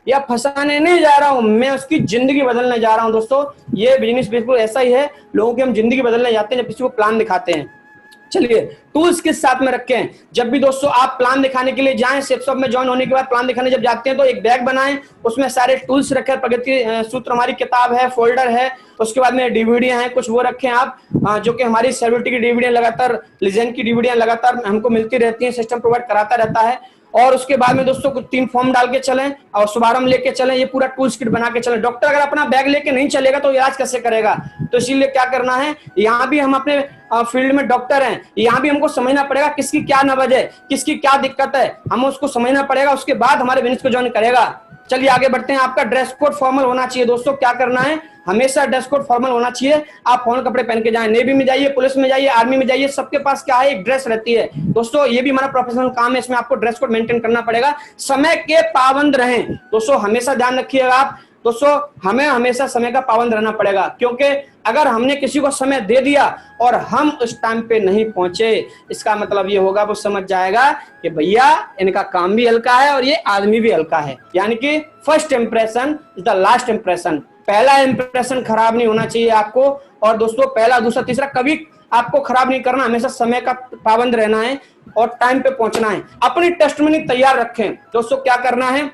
या फंसाने नहीं जा रहा हूं, मैं उसकी जिंदगी बदलने जा रहा हूं। दोस्तों ये बिजनेस बिल्कुल ऐसा ही है, लोगों की हम जिंदगी बदलने जाते हैं जब किसी को प्लान दिखाते हैं। चलिए टूल्स किस साथ में रखें। जब भी दोस्तों आप प्लान दिखाने के लिए जाएं, शेपशॉप में ज्वाइन होने के बाद प्लान दिखाने जब जाते हैं तो एक बैग बनाएं, उसमें सारे टूल्स रखें। प्रगति सूत्र हमारी किताब है, फोल्डर है, उसके बाद में डीवीडियां हैं, कुछ वो रखें आप, जो कि हमारी सेलिब्रिटी की डीवीडियां लगातार, लीजेंड की डीवीडियां लगातार हमको मिलती रहती हैं, सिस्टम प्रोवाइड कराता रहता है। और उसके बाद में दोस्तों कुछ 3 फॉर्म डाल के चलें और शुभारंभ लेके चलें, ये पूरा टूल्स किट बना के चलें। डॉक्टर अगर अपना बैग लेके नहीं चलेगा तो इलाज कैसे करेगा? तो इसीलिए क्या करना है, यहाँ भी हम अपने फील्ड में डॉक्टर हैं, यहाँ भी हमको समझना पड़ेगा किसकी क्या नबज है, किसकी क्या दिक्कत है, हमें उसको समझना पड़ेगा, उसके बाद हमारे बिजनेस को ज्वाइन करेगा। चलिए आगे बढ़ते हैं। आपका ड्रेस कोड फॉर्मल होना चाहिए। दोस्तों क्या करना है, हमेशा ड्रेस कोड फॉर्मल होना चाहिए। आप फॉर्मल कपड़े पहन के जाएं, नेवी में जाइए, पुलिस में जाइए, आर्मी में जाइए, सबके पास क्या है, एक ड्रेस रहती है। दोस्तों ये भी हमारा प्रोफेशनल काम है, इसमें आपको ड्रेस कोड मेंटेन करना पड़ेगा। समय के पाबंद रहें दोस्तों, हमेशा ध्यान रखिएगा आप। दोस्तों हमें हमेशा समय का पाबंद रहना पड़ेगा, क्योंकि अगर हमने किसी को समय दे दिया और हम उस टाइम पे नहीं पहुंचे, इसका मतलब ये होगा वो समझ जाएगा कि भैया इनका काम भी हल्का है और ये आदमी भी हल्का है। यानी कि first impression is the last impression. पहला इंप्रेशन खराब नहीं होना चाहिए आपको। और दोस्तों पहला, दूसरा, तीसरा कभी आपको खराब नहीं करना, हमेशा समय का पाबंद रहना है और टाइम पे पहुंचना है। अपनी टेस्टमनी तैयार रखें। दोस्तों क्या करना है,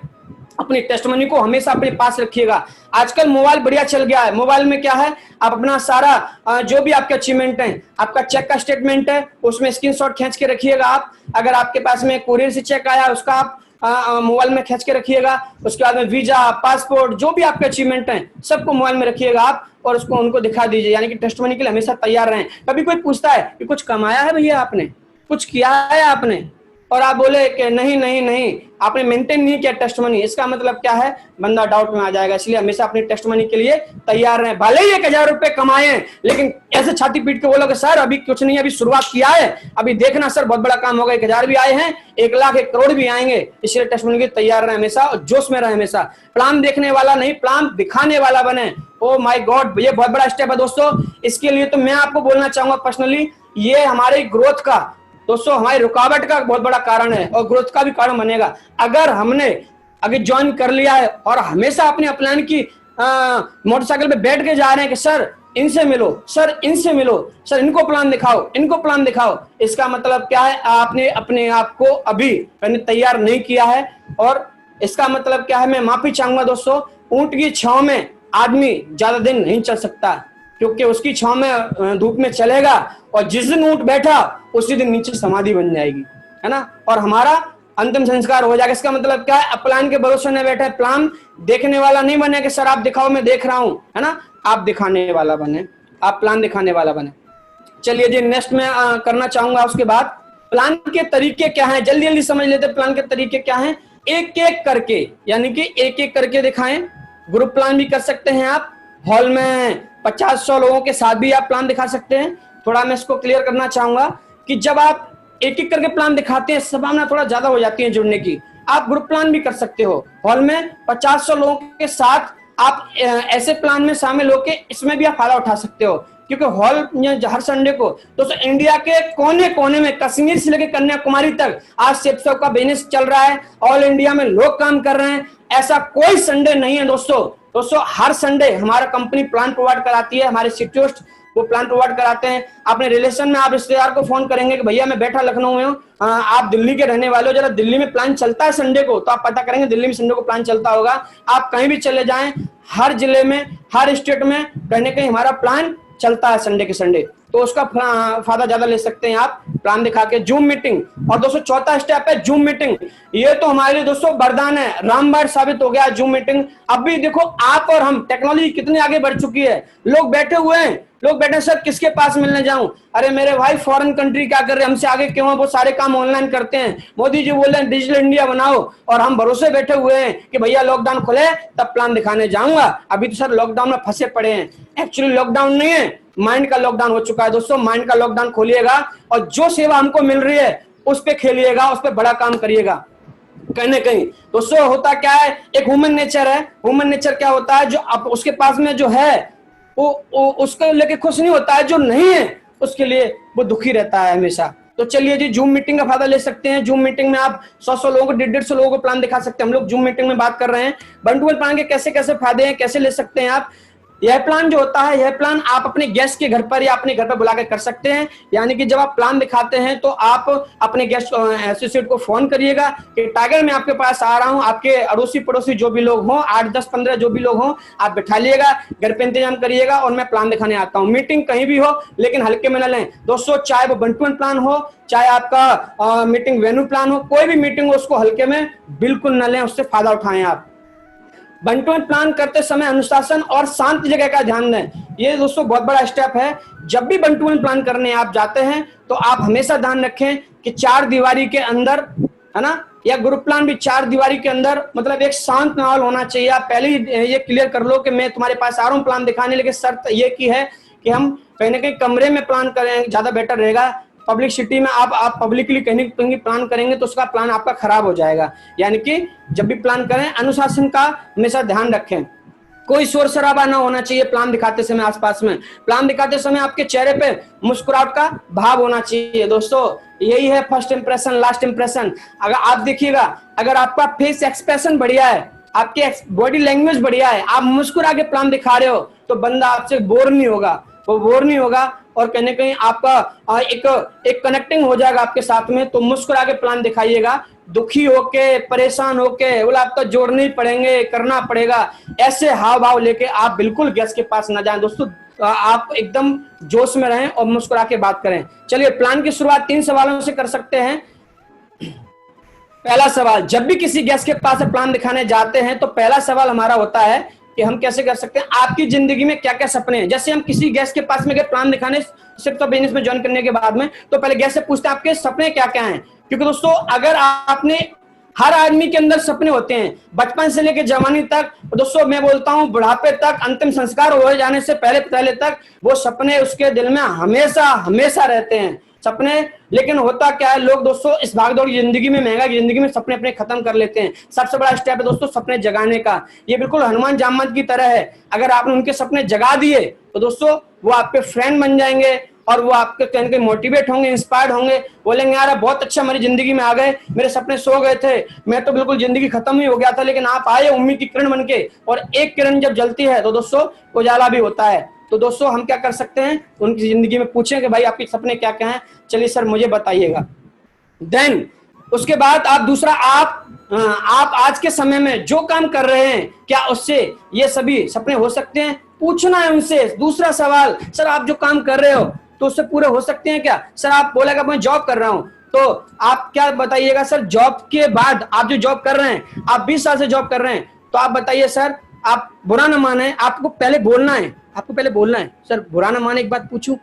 अपनी टेस्टमनी को हमेशा अपने पास रखिएगा। आजकल मोबाइल बढ़िया चल गया है, मोबाइल में क्या है, आप अपना सारा जो भी आपके अचीवमेंट है, आपका चेक का स्टेटमेंट है, उसमें स्क्रीनशॉट खींच के रखिएगा आप। अगर आपके पास में कुरियर से चेक आया उसका आप मोबाइल में खींच के रखिएगा। उसके बाद में वीजा, पासपोर्ट, जो भी आपके अचीवमेंट हैं सबको मोबाइल में रखिएगा आप, और उसको उनको दिखा दीजिए, यानी कि टेस्टमनी के लिए हमेशा तैयार रहें। कभी कोई पूछता है कि कुछ कमाया है भैया आपने, कुछ किया है आपने, और आप बोले कि नहीं नहीं नहीं, आपने मेंटेन नहीं किया टेस्टमनी, इसका मतलब क्या है, बंदा डाउट में आ जाएगा। इसलिए हमेशा अपनी टेस्टमनी के लिए तैयार रहें। भले ही 1000 रुपए कमाए, लेकिन ऐसे छाती पीट के बोलोगे सर अभी कुछ नहीं, अभी शुरुआत किया है, अभी देखना सर बहुत बड़ा काम होगा, 1000 भी आए हैं, 1 लाख 1 करोड़ भी आएंगे। इसलिए टेस्टमनी के लिए तैयार रहें हमेशा, और जोश में रहें हमेशा। प्लान देखने वाला नहीं, प्लान दिखाने वाला बने। ओ माय गॉड, ये बहुत बड़ा स्टेप है दोस्तों। इसके लिए तो मैं आपको बोलना चाहूंगा पर्सनली, ये हमारे ग्रोथ का दोस्तों, हमारी रुकावट का बहुत बड़ा कारण है, और ग्रोथ का भी कारण बनेगा। अगर हमने अगर ज्वाइन कर लिया है और हमेशा अपने प्लान की मोटरसाइकिल पे बैठ के जा रहे हैं कि सर इनसे मिलो, सर इनसे मिलो, सर इनको प्लान दिखाओ, इनको प्लान दिखाओ, इसका मतलब क्या है, आपने अपने आप को अभी तैयार नहीं किया है। और इसका मतलब क्या है, मैं माफी चाहूंगा दोस्तों, ऊंट की छांव में आदमी ज्यादा दिन नहीं चल सकता, क्योंकि उसकी छांव में धूप में चलेगा, और जिस दिन ऊंट बैठा उसी दिन नीचे समाधि बन जाएगी, है ना, और हमारा अंतिम संस्कार हो जाएगा। इसका मतलब क्या है, प्लान के भरोसे नहीं बैठे, प्लान देखने वाला नहीं बने कि सर आप दिखाओ मैं देख रहा हूं, है ना, आप दिखाने वाला बने, आप प्लान दिखाने वाला बने। चलिए जी, नेक्स्ट में करना चाहूंगा। उसके बाद प्लान के तरीके क्या हैं, जल्दी जल्दी समझ लेते हैं प्लान के तरीके क्या हैं। एक एक करके, यानी कि एक एक करके दिखाएं। ग्रुप प्लान भी कर सकते हैं आप, हॉल में 50-100 लोगों के साथ भी आप प्लान दिखा सकते हैं। थोड़ा मैं इसको क्लियर करना चाहूंगा कि जब आप एक एक करके प्लान दिखाते हैं, संभावना थोड़ा ज्यादा हो जाती है जुड़ने की। आप ग्रुप प्लान भी कर सकते हो, हॉल में 50-100 लोगों के साथ आप ऐसे प्लान में शामिल होकर इसमें भी आप फायदा उठा सकते हो, क्योंकि हॉल में हर संडे को दोस्तों इंडिया के कोने कोने में, कश्मीर से लेकर कन्याकुमारी तक आज सेप्सो का बिजनेस चल रहा है, ऑल इंडिया में लोग काम कर रहे हैं। ऐसा कोई संडे नहीं है दोस्तों, हर संडे हमारा कंपनी प्लान प्रोवाइड कराती है, हमारे सीटीओस्ट वो प्लान प्रोवाइड कराते हैं। अपने रिलेशन में आप रिश्तेदार को फोन करेंगे कि भैया मैं बैठा लखनऊ में हूँ, आप दिल्ली के रहने वाले हो, जरा दिल्ली में प्लान चलता है संडे को, तो आप पता करेंगे दिल्ली में संडे को प्लान चलता होगा। आप कहीं भी चले जाएं, हर जिले में, हर स्टेट में कहीं ना कहीं हमारा प्लान चलता है संडे के संडे, तो उसका फायदा ज्यादा ले सकते हैं आप प्लान दिखा के। जूम मीटिंग, और दोस्तों चौथा स्टेप है जूम मीटिंग। ये तो हमारे लिए दोस्तों वरदान है, रामबाण साबित हो गया जूम मीटिंग। अभी देखो आप और हम, टेक्नोलॉजी कितनी आगे बढ़ चुकी है, लोग बैठे हुए हैं, लोग बैठे सर किसके पास मिलने जाऊं, अरे मेरे भाई फॉरेन कंट्री क्या कर रहे हैं, हमसे आगे क्यों है, वो सारे काम ऑनलाइन करते हैं, मोदी जी बोल रहे हैं डिजिटल इंडिया बनाओ, और हम भरोसे बैठे हुए हैं कि भैया लॉकडाउन खुले तब प्लान दिखाने जाऊंगा। अभी तो सर लॉकडाउन में फंसे पड़े हैं। एक्चुअली लॉकडाउन नहीं है, माइंड का लॉकडाउन हो चुका है दोस्तों। माइंड का लॉकडाउन खोलिएगा और जो सेवा हमको मिल रही है उस पे खेलिएगा, उस पे बड़ा काम करिएगा। कहीं ना कहीं दोस्तों होता क्या है, एक ह्यूमन नेचर है। ह्यूमन नेचर क्या होता है, जो आप उसके पास में जो है वो उसको लेके खुश नहीं होता है, जो नहीं है उसके लिए वो दुखी रहता है हमेशा। तो चलिए जी, जूम मीटिंग का फायदा ले सकते हैं। जूम मीटिंग में आप 100 लोगों को, 150 लोगों को प्लान दिखा सकते हैं। हम लोग जूम मीटिंग में बात कर रहे हैं वन टू वन प्लान के कैसे कैसे फायदे हैं, कैसे ले सकते हैं आप। यह प्लान जो होता है, यह प्लान आप अपने गेस्ट के घर पर या अपने घर पर बुला के कर सकते हैं। यानी कि जब आप प्लान दिखाते हैं तो आप अपने गेस्ट एसोसिएट को फोन करिएगा कि टाइगर मैं आपके पास आ रहा हूं, आपके अड़ोसी पड़ोसी जो भी लोग हों, 8, 10, 15 जो भी लोग हों, आप बिठा लिएगा, घर पे इंतजाम करिएगा और मैं प्लान दिखाने आता हूं। मीटिंग कहीं भी हो लेकिन हल्के में न लें दोस्तों, चाहे वो वन टू वन प्लान हो, चाहे आपका मीटिंग वेन्यू प्लान हो, कोई भी मीटिंग हो उसको हल्के में बिल्कुल न लें, उससे फायदा उठाएं आप। वन टू वन प्लान करते समय अनुशासन और शांत जगह का ध्यान दें। ये दोस्तों बहुत बड़ा स्टेप है। जब भी वन टू वन प्लान करने आप जाते हैं तो आप हमेशा ध्यान रखें कि 4 दीवारी के अंदर, है ना, या ग्रुप प्लान भी 4 दीवारी के अंदर, मतलब एक शांत माहौल होना चाहिए। आप पहले ही ये क्लियर कर लो कि मैं तुम्हारे पास आ रहा हूँ प्लान दिखाने, लेकिन शर्त ये की है कि हम कहीं ना कहीं कमरे में प्लान करें, ज्यादा बेटर रहेगा। पब्लिक सिटी में आप पब्लिकली कहीं प्लान करेंगे तो उसका प्लान आपका खराब हो जाएगा। यानी कि जब भी प्लान करें अनुशासन का हमेशा ध्यान रखें। कोई शोर शराबा ना होना चाहिए प्लान दिखाते समय आसपास में। प्लान दिखाते समय आपके चेहरे पे मुस्कुराहट का भाव होना चाहिए दोस्तों। यही है फर्स्ट इंप्रेशन लास्ट इंप्रेशन। अगर आप देखिएगा, अगर आपका फेस एक्सप्रेशन बढ़िया है, आपके बॉडी लैंग्वेज बढ़िया है, आप मुस्कुरा के प्लान दिखा रहे हो तो बंदा आपसे बोर नहीं होगा, वो बोर नहीं होगा और कहीं ना कहीं आपका एक कनेक्टिंग हो जाएगा आपके साथ में। तो मुस्कुरा के प्लान दिखाइएगा। दुखी होके, परेशान होके, बोला आपको जोड़ने पड़ेंगे, करना पड़ेगा, ऐसे हाव भाव लेके आप बिल्कुल गेस्ट के पास ना जाएं दोस्तों। आप एकदम जोश में रहें और मुस्कुरा के बात करें। चलिए, प्लान की शुरुआत 3 सवालों से कर सकते हैं। पहला सवाल, जब भी किसी गेस्ट के पास प्लान दिखाने जाते हैं तो पहला सवाल हमारा होता है कि हम कैसे कर सकते हैं, आपकी जिंदगी में क्या क्या सपने हैं। जैसे हम किसी गेस्ट के पास में गए प्लान दिखाने सिर्फ तो बिजनेस में ज्वाइन करने के बाद में, तो पहले गेस्ट से पूछते हैं आपके सपने क्या क्या हैं। क्योंकि दोस्तों अगर आपने, हर आदमी के अंदर सपने होते हैं, बचपन से लेकर जवानी तक, दोस्तों मैं बोलता हूं बुढ़ापे तक, अंतिम संस्कार हो जाने से पहले तक वो सपने उसके दिल में हमेशा हमेशा रहते हैं सपने। लेकिन होता क्या है, लोग दोस्तों इस भागदौड़ की जिंदगी में, महंगा की जिंदगी में सपने अपने खत्म कर लेते हैं। सबसे बड़ा स्टेप है दोस्तों सपने जगाने का। ये बिल्कुल हनुमान जामवंत की तरह है, अगर आपने उनके सपने जगा दिए तो दोस्तों वो आपके फ्रेंड बन जाएंगे और वो आपके कहीं कहीं मोटिवेट होंगे, इंस्पायर्ड होंगे, बोलेंगे यार बहुत अच्छा हमारी जिंदगी में आ गए, मेरे सपने सो गए थे, मैं तो बिल्कुल जिंदगी खत्म ही हो गया था, लेकिन आप आए उम्मीद की किरण बन के। और एक किरण जब जलती है तो दोस्तों उजाला भी होता है। तो दोस्तों हम क्या कर सकते हैं, उनकी जिंदगी में पूछें कि भाई आपके सपने क्या क्या हैं, चलिए सर मुझे बताइएगा। देन उसके बाद आप दूसरा, आप आज के समय में जो काम कर रहे हैं क्या उससे ये सभी सपने हो सकते हैं, पूछना है उनसे। दूसरा सवाल, सर आप जो काम कर रहे हो तो उससे पूरे हो सकते हैं क्या। सर आप बोलेगा मैं जॉब कर रहा हूं, तो आप क्या बताइएगा, सर जॉब के बाद आप जो जॉब कर रहे हैं, आप 20 साल से जॉब कर रहे हैं, तो आप बताइए सर, आप बुरा ना माने, आपको पहले बोलना है, आपको पहले बोलना है सर बुरा ना माने, एक बात पूछूं,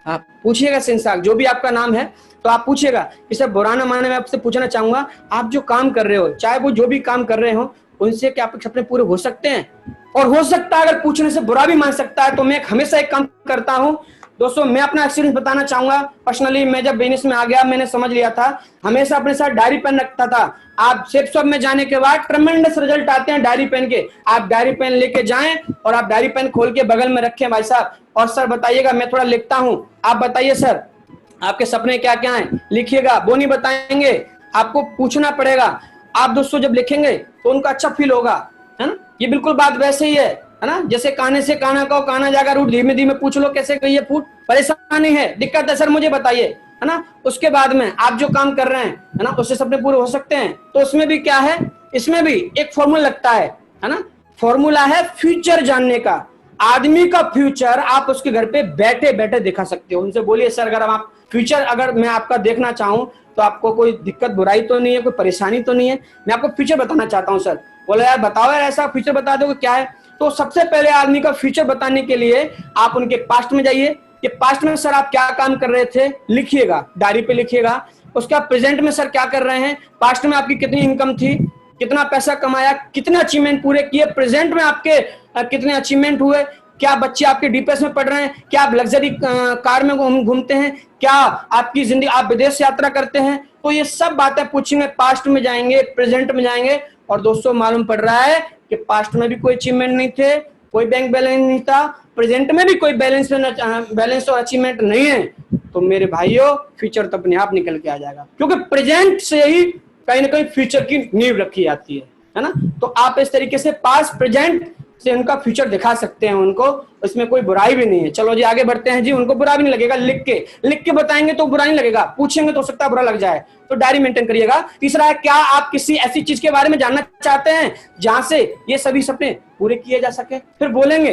आप पूछिएगा सिंसाक जो भी आपका नाम है, तो आप पूछिएगा कि सर बुरा ना माने, मैं आपसे पूछना चाहूंगा आप जो काम कर रहे हो, चाहे वो जो भी काम कर रहे हो, उनसे क्या आपके सपने पूरे हो सकते हैं। और हो सकता है अगर पूछने से बुरा भी मान सकता है, तो मैं हमेशा एक काम करता हूं दोस्तों, मैं अपना एक्सपीरियंस बताना चाहूंगा। पर्सनली मैं जब बिजनेस में आ गया, मैंने समझ लिया था, हमेशा अपने साथ डायरी पेन रखता था। आप सेफ शॉप में जाने के बाद ट्रेमेंडस रिजल्ट आते हैं डायरी पेन के। आप डायरी पेन लेके जाएं और आप डायरी पेन खोल के बगल में रखें भाई साहब, और सर बताइएगा मैं थोड़ा लिखता हूं, आप बताइए सर आपके सपने क्या क्या हैं, लिखिएगा। वो नहीं बताएंगे, आपको पूछना पड़ेगा। आप दोस्तों जब लिखेंगे तो उनको अच्छा फील होगा, है ना। ये बिल्कुल बात वैसे ही है ना, जैसे काने से काना कहो, काना जाकर रूट, धीमे धीमे पूछ लो कैसे कहिए फूट, परेशानी है, दिक्कत है सर मुझे बताइए, है ना। उसके बाद में आप जो काम कर रहे हैं, है ना, उससे सपने पूरे हो सकते हैं। तो उसमें भी क्या है, इसमें भी एक फॉर्मूला लगता है ना, फॉर्मूला है फ्यूचर जानने का। आदमी का फ्यूचर आप उसके घर पे बैठे बैठे दिखा सकते हो। उनसे बोलिए सर अगर आप फ्यूचर, अगर मैं आपका देखना चाहूं तो आपको कोई दिक्कत बुराई तो नहीं है, कोई परेशानी तो नहीं है, मैं आपको फ्यूचर बताना चाहता हूं सर। बोले यार बताओ यार, ऐसा फ्यूचर बता दो क्या है। तो सबसे पहले आदमी का फ्यूचर बताने के लिए आप उनके पास्ट में जाइए, कि पास्ट में सर आप क्या काम कर रहे थे, लिखिएगा, डायरी पे लिखिएगा। उसका प्रेजेंट में सर क्या कर रहे हैं, पास्ट में आपकी कितनी इनकम थी, कितना पैसा कमाया, कितने अचीवमेंट पूरे किए, प्रेजेंट में आपके कितने अचीवमेंट हुए, क्या बच्चे आपके डीपीएस में पढ़ रहे हैं, क्या आप लग्जरी कार में घूमते हैं, क्या आपकी जिंदगी, आप विदेश यात्रा करते हैं। तो ये सब बातें पूछेंगे, पास्ट में जाएंगे, प्रेजेंट में जाएंगे। और दोस्तों मालूम पड़ रहा है कि पास्ट में भी कोई अचीवमेंट नहीं थे, कोई बैंक बैलेंस नहीं था, प्रेजेंट में भी कोई बैलेंस और अचीवमेंट नहीं है, तो मेरे भाइयों फ्यूचर तो अपने आप निकल के आ जाएगा, क्योंकि प्रेजेंट से ही कहीं ना कहीं फ्यूचर की नींव रखी जाती है ना। तो आप इस तरीके से पास्ट प्रेजेंट से उनका फ्यूचर दिखा सकते हैं उनको, इसमें कोई बुराई भी नहीं है। चलो जी आगे बढ़ते हैं जी, उनको बुरा भी नहीं लगेगा, लिख के बताएंगे तो बुरा नहीं लगेगा, पूछेंगे तो हो सकता है बुरा लग जाए, तो डायरी मेंटेन करिएगा। तीसरा है, क्या आप किसी ऐसी चीज के बारे में जानना चाहते हैं जहां से ये सभी सपने पूरे किए जा सके। फिर बोलेंगे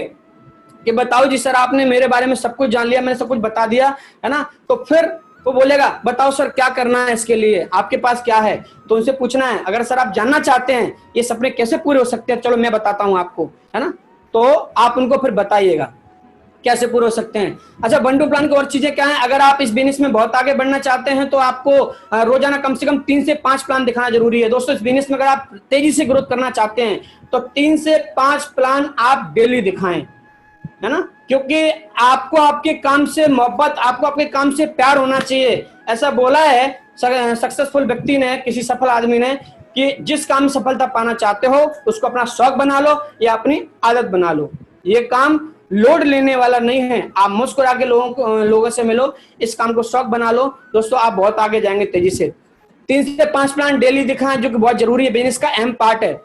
कि बताओ जी सर आपने मेरे बारे में सब कुछ जान लिया, मैंने सब कुछ बता दिया, है ना। तो फिर वो बोलेगा बताओ सर क्या करना है इसके लिए, आपके पास क्या है। तो उनसे पूछना है, अगर सर आप जानना चाहते हैं ये सपने कैसे पूरे हो सकते हैं, चलो मैं बताता हूं आपको, है ना। तो आप उनको फिर बताइएगा कैसे पूरे हो सकते हैं। अच्छा, 1 2 प्लान की और चीजें क्या है, अगर आप इस बिजनेस में बहुत आगे बढ़ना चाहते हैं तो आपको रोजाना कम से कम 3 से 5 प्लान दिखाना जरूरी है। दोस्तों इस बिजनेस में अगर आप तेजी से ग्रोथ करना चाहते हैं तो 3 से 5 प्लान आप डेली दिखाएं, है ना, क्योंकि आपको आपके काम से मोहब्बत, आपको आपके काम से प्यार होना चाहिए। ऐसा बोला है सक्सेसफुल व्यक्ति ने, किसी सफल आदमी ने, कि जिस काम में सफलता पाना चाहते हो उसको अपना शौक बना लो या अपनी आदत बना लो। ये काम लोड लेने वाला नहीं है, आप मुस्कुरा के लोगों से मिलो, इस काम को शौक बना लो। दोस्तों आप बहुत आगे जाएंगे तेजी से। 3 से 5 प्लान डेली दिखाएं, जो कि बहुत जरूरी है, बिजनेस का अहम पार्ट है।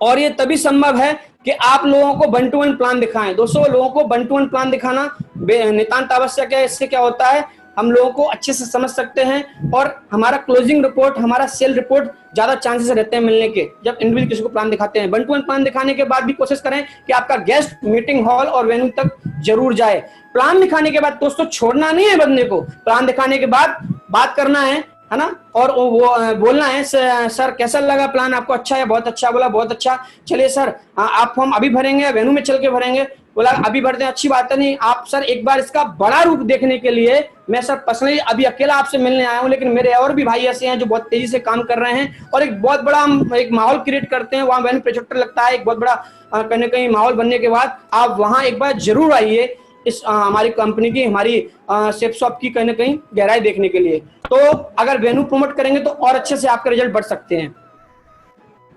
और ये तभी संभव है कि आप लोगों को 1 to 1 प्लान दिखाएं। दोस्तों लोगों को 1 to 1 प्लान दिखाना नितांत आवश्यक है। इससे क्या होता है, हम लोगों को अच्छे से समझ सकते हैं और हमारा क्लोजिंग रिपोर्ट, हमारा सेल रिपोर्ट ज्यादा चांसेस रहते हैं मिलने के, जब इंडिविजुअल किसी को प्लान दिखाते हैं। 1 to 1 प्लान दिखाने के बाद भी कोशिश करें कि आपका गेस्ट मीटिंग हॉल और वेन्यू तक जरूर जाए। प्लान दिखाने के बाद दोस्तों छोड़ना नहीं है बंदे को, प्लान दिखाने के बाद बात करना है है ना, और वो बोलना है सर कैसा लगा प्लान आपको, अच्छा है, बहुत अच्छा, बोला बहुत अच्छा, चलिए सर आप फॉर्म अभी भरेंगे, वेन्यू में चल के भरेंगे, बोला अभी भरते हैं, अच्छी बात है, नहीं आप सर एक बार इसका बड़ा रूप देखने के लिए मैं सर पर्सनली अभी अकेला आपसे मिलने आया हूं, लेकिन मेरे और भी भाई ऐसे हैं जो बहुत तेजी से काम कर रहे हैं और एक बहुत बड़ा हम एक माहौल क्रिएट करते हैं, वहां वेन्यू प्रोजेक्टर लगता है, एक बहुत बड़ा कहीं ना कहीं माहौल बनने के बाद आप वहां एक बार जरूर आइए इस हमारी कंपनी की, हमारी सेफ शॉप की कहीं ना कहीं गहराई देखने के लिए। तो अगर वेन्यू प्रमोट करेंगे तो और अच्छे से आपके रिजल्ट बढ़ सकते हैं।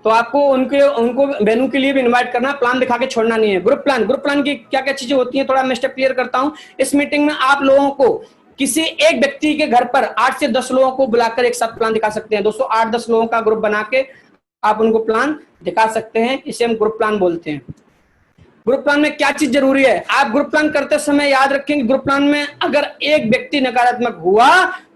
तो आपको उनको वेन्यू के लिए भी इनवाइट करना, प्लान दिखा के छोड़ना नहीं है। ग्रुप प्लान की क्या क्या चीजें होती हैं थोड़ा मैं स्टेप क्लियर करता हूं। इस मीटिंग में आप लोगों को किसी एक व्यक्ति के घर पर 8 से 10 लोगों को बुलाकर एक साथ प्लान दिखा सकते हैं। दोस्तों 8-10 लोगों का ग्रुप बना के आप उनको प्लान दिखा सकते हैं, इसे हम ग्रुप प्लान बोलते हैं। ग्रुप प्लान में क्या चीज जरूरी है, आप ग्रुप प्लान करते समय याद रखेंगे ग्रुप प्लान में अगर एक व्यक्ति नकारात्मक हुआ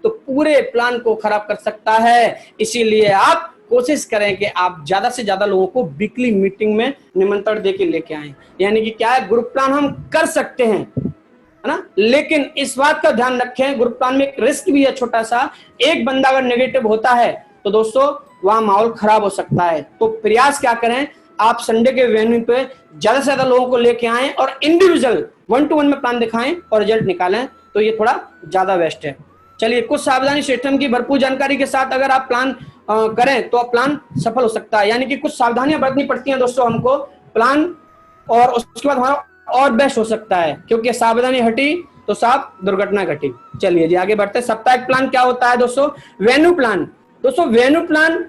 तो पूरे प्लान को खराब कर सकता है। इसीलिए आप कोशिश करें कि आप ज्यादा से ज्यादा लोगों को वीकली मीटिंग में निमंत्रण देके लेके आए। यानी कि क्या है, ग्रुप प्लान हम कर सकते हैं, है ना, लेकिन इस बात का ध्यान रखें ग्रुप प्लान में एक रिस्क भी है छोटा सा। एक बंदा अगर नेगेटिव होता है तो दोस्तों वहां माहौल खराब हो सकता है। तो प्रयास क्या करें, आप संडे के वेन्यू पे ज्यादा से ज्यादा लोगों को लेके आएं और इंडिविजुअल 1-to-1 में प्लान दिखाएं और रिजल्ट निकालें, तो ये थोड़ा ज्यादा बेस्ट है। चलिए, कुछ सावधानी सिस्टम की भरपूर जानकारी के साथ अगर आप प्लान करें तो प्लान सफल हो सकता है। यानी कि कुछ सावधानियां बरतनी पड़ती हैं दोस्तों हमको प्लान, और उसके बाद हमारा और बेस्ट हो सकता है, क्योंकि सावधानी हटी तो साफ दुर्घटना घटी। चलिए जी आगे बढ़ते हैं। साप्ताहिक प्लान क्या होता है दोस्तों? Venue plan. दोस्तों वेन्यू प्लान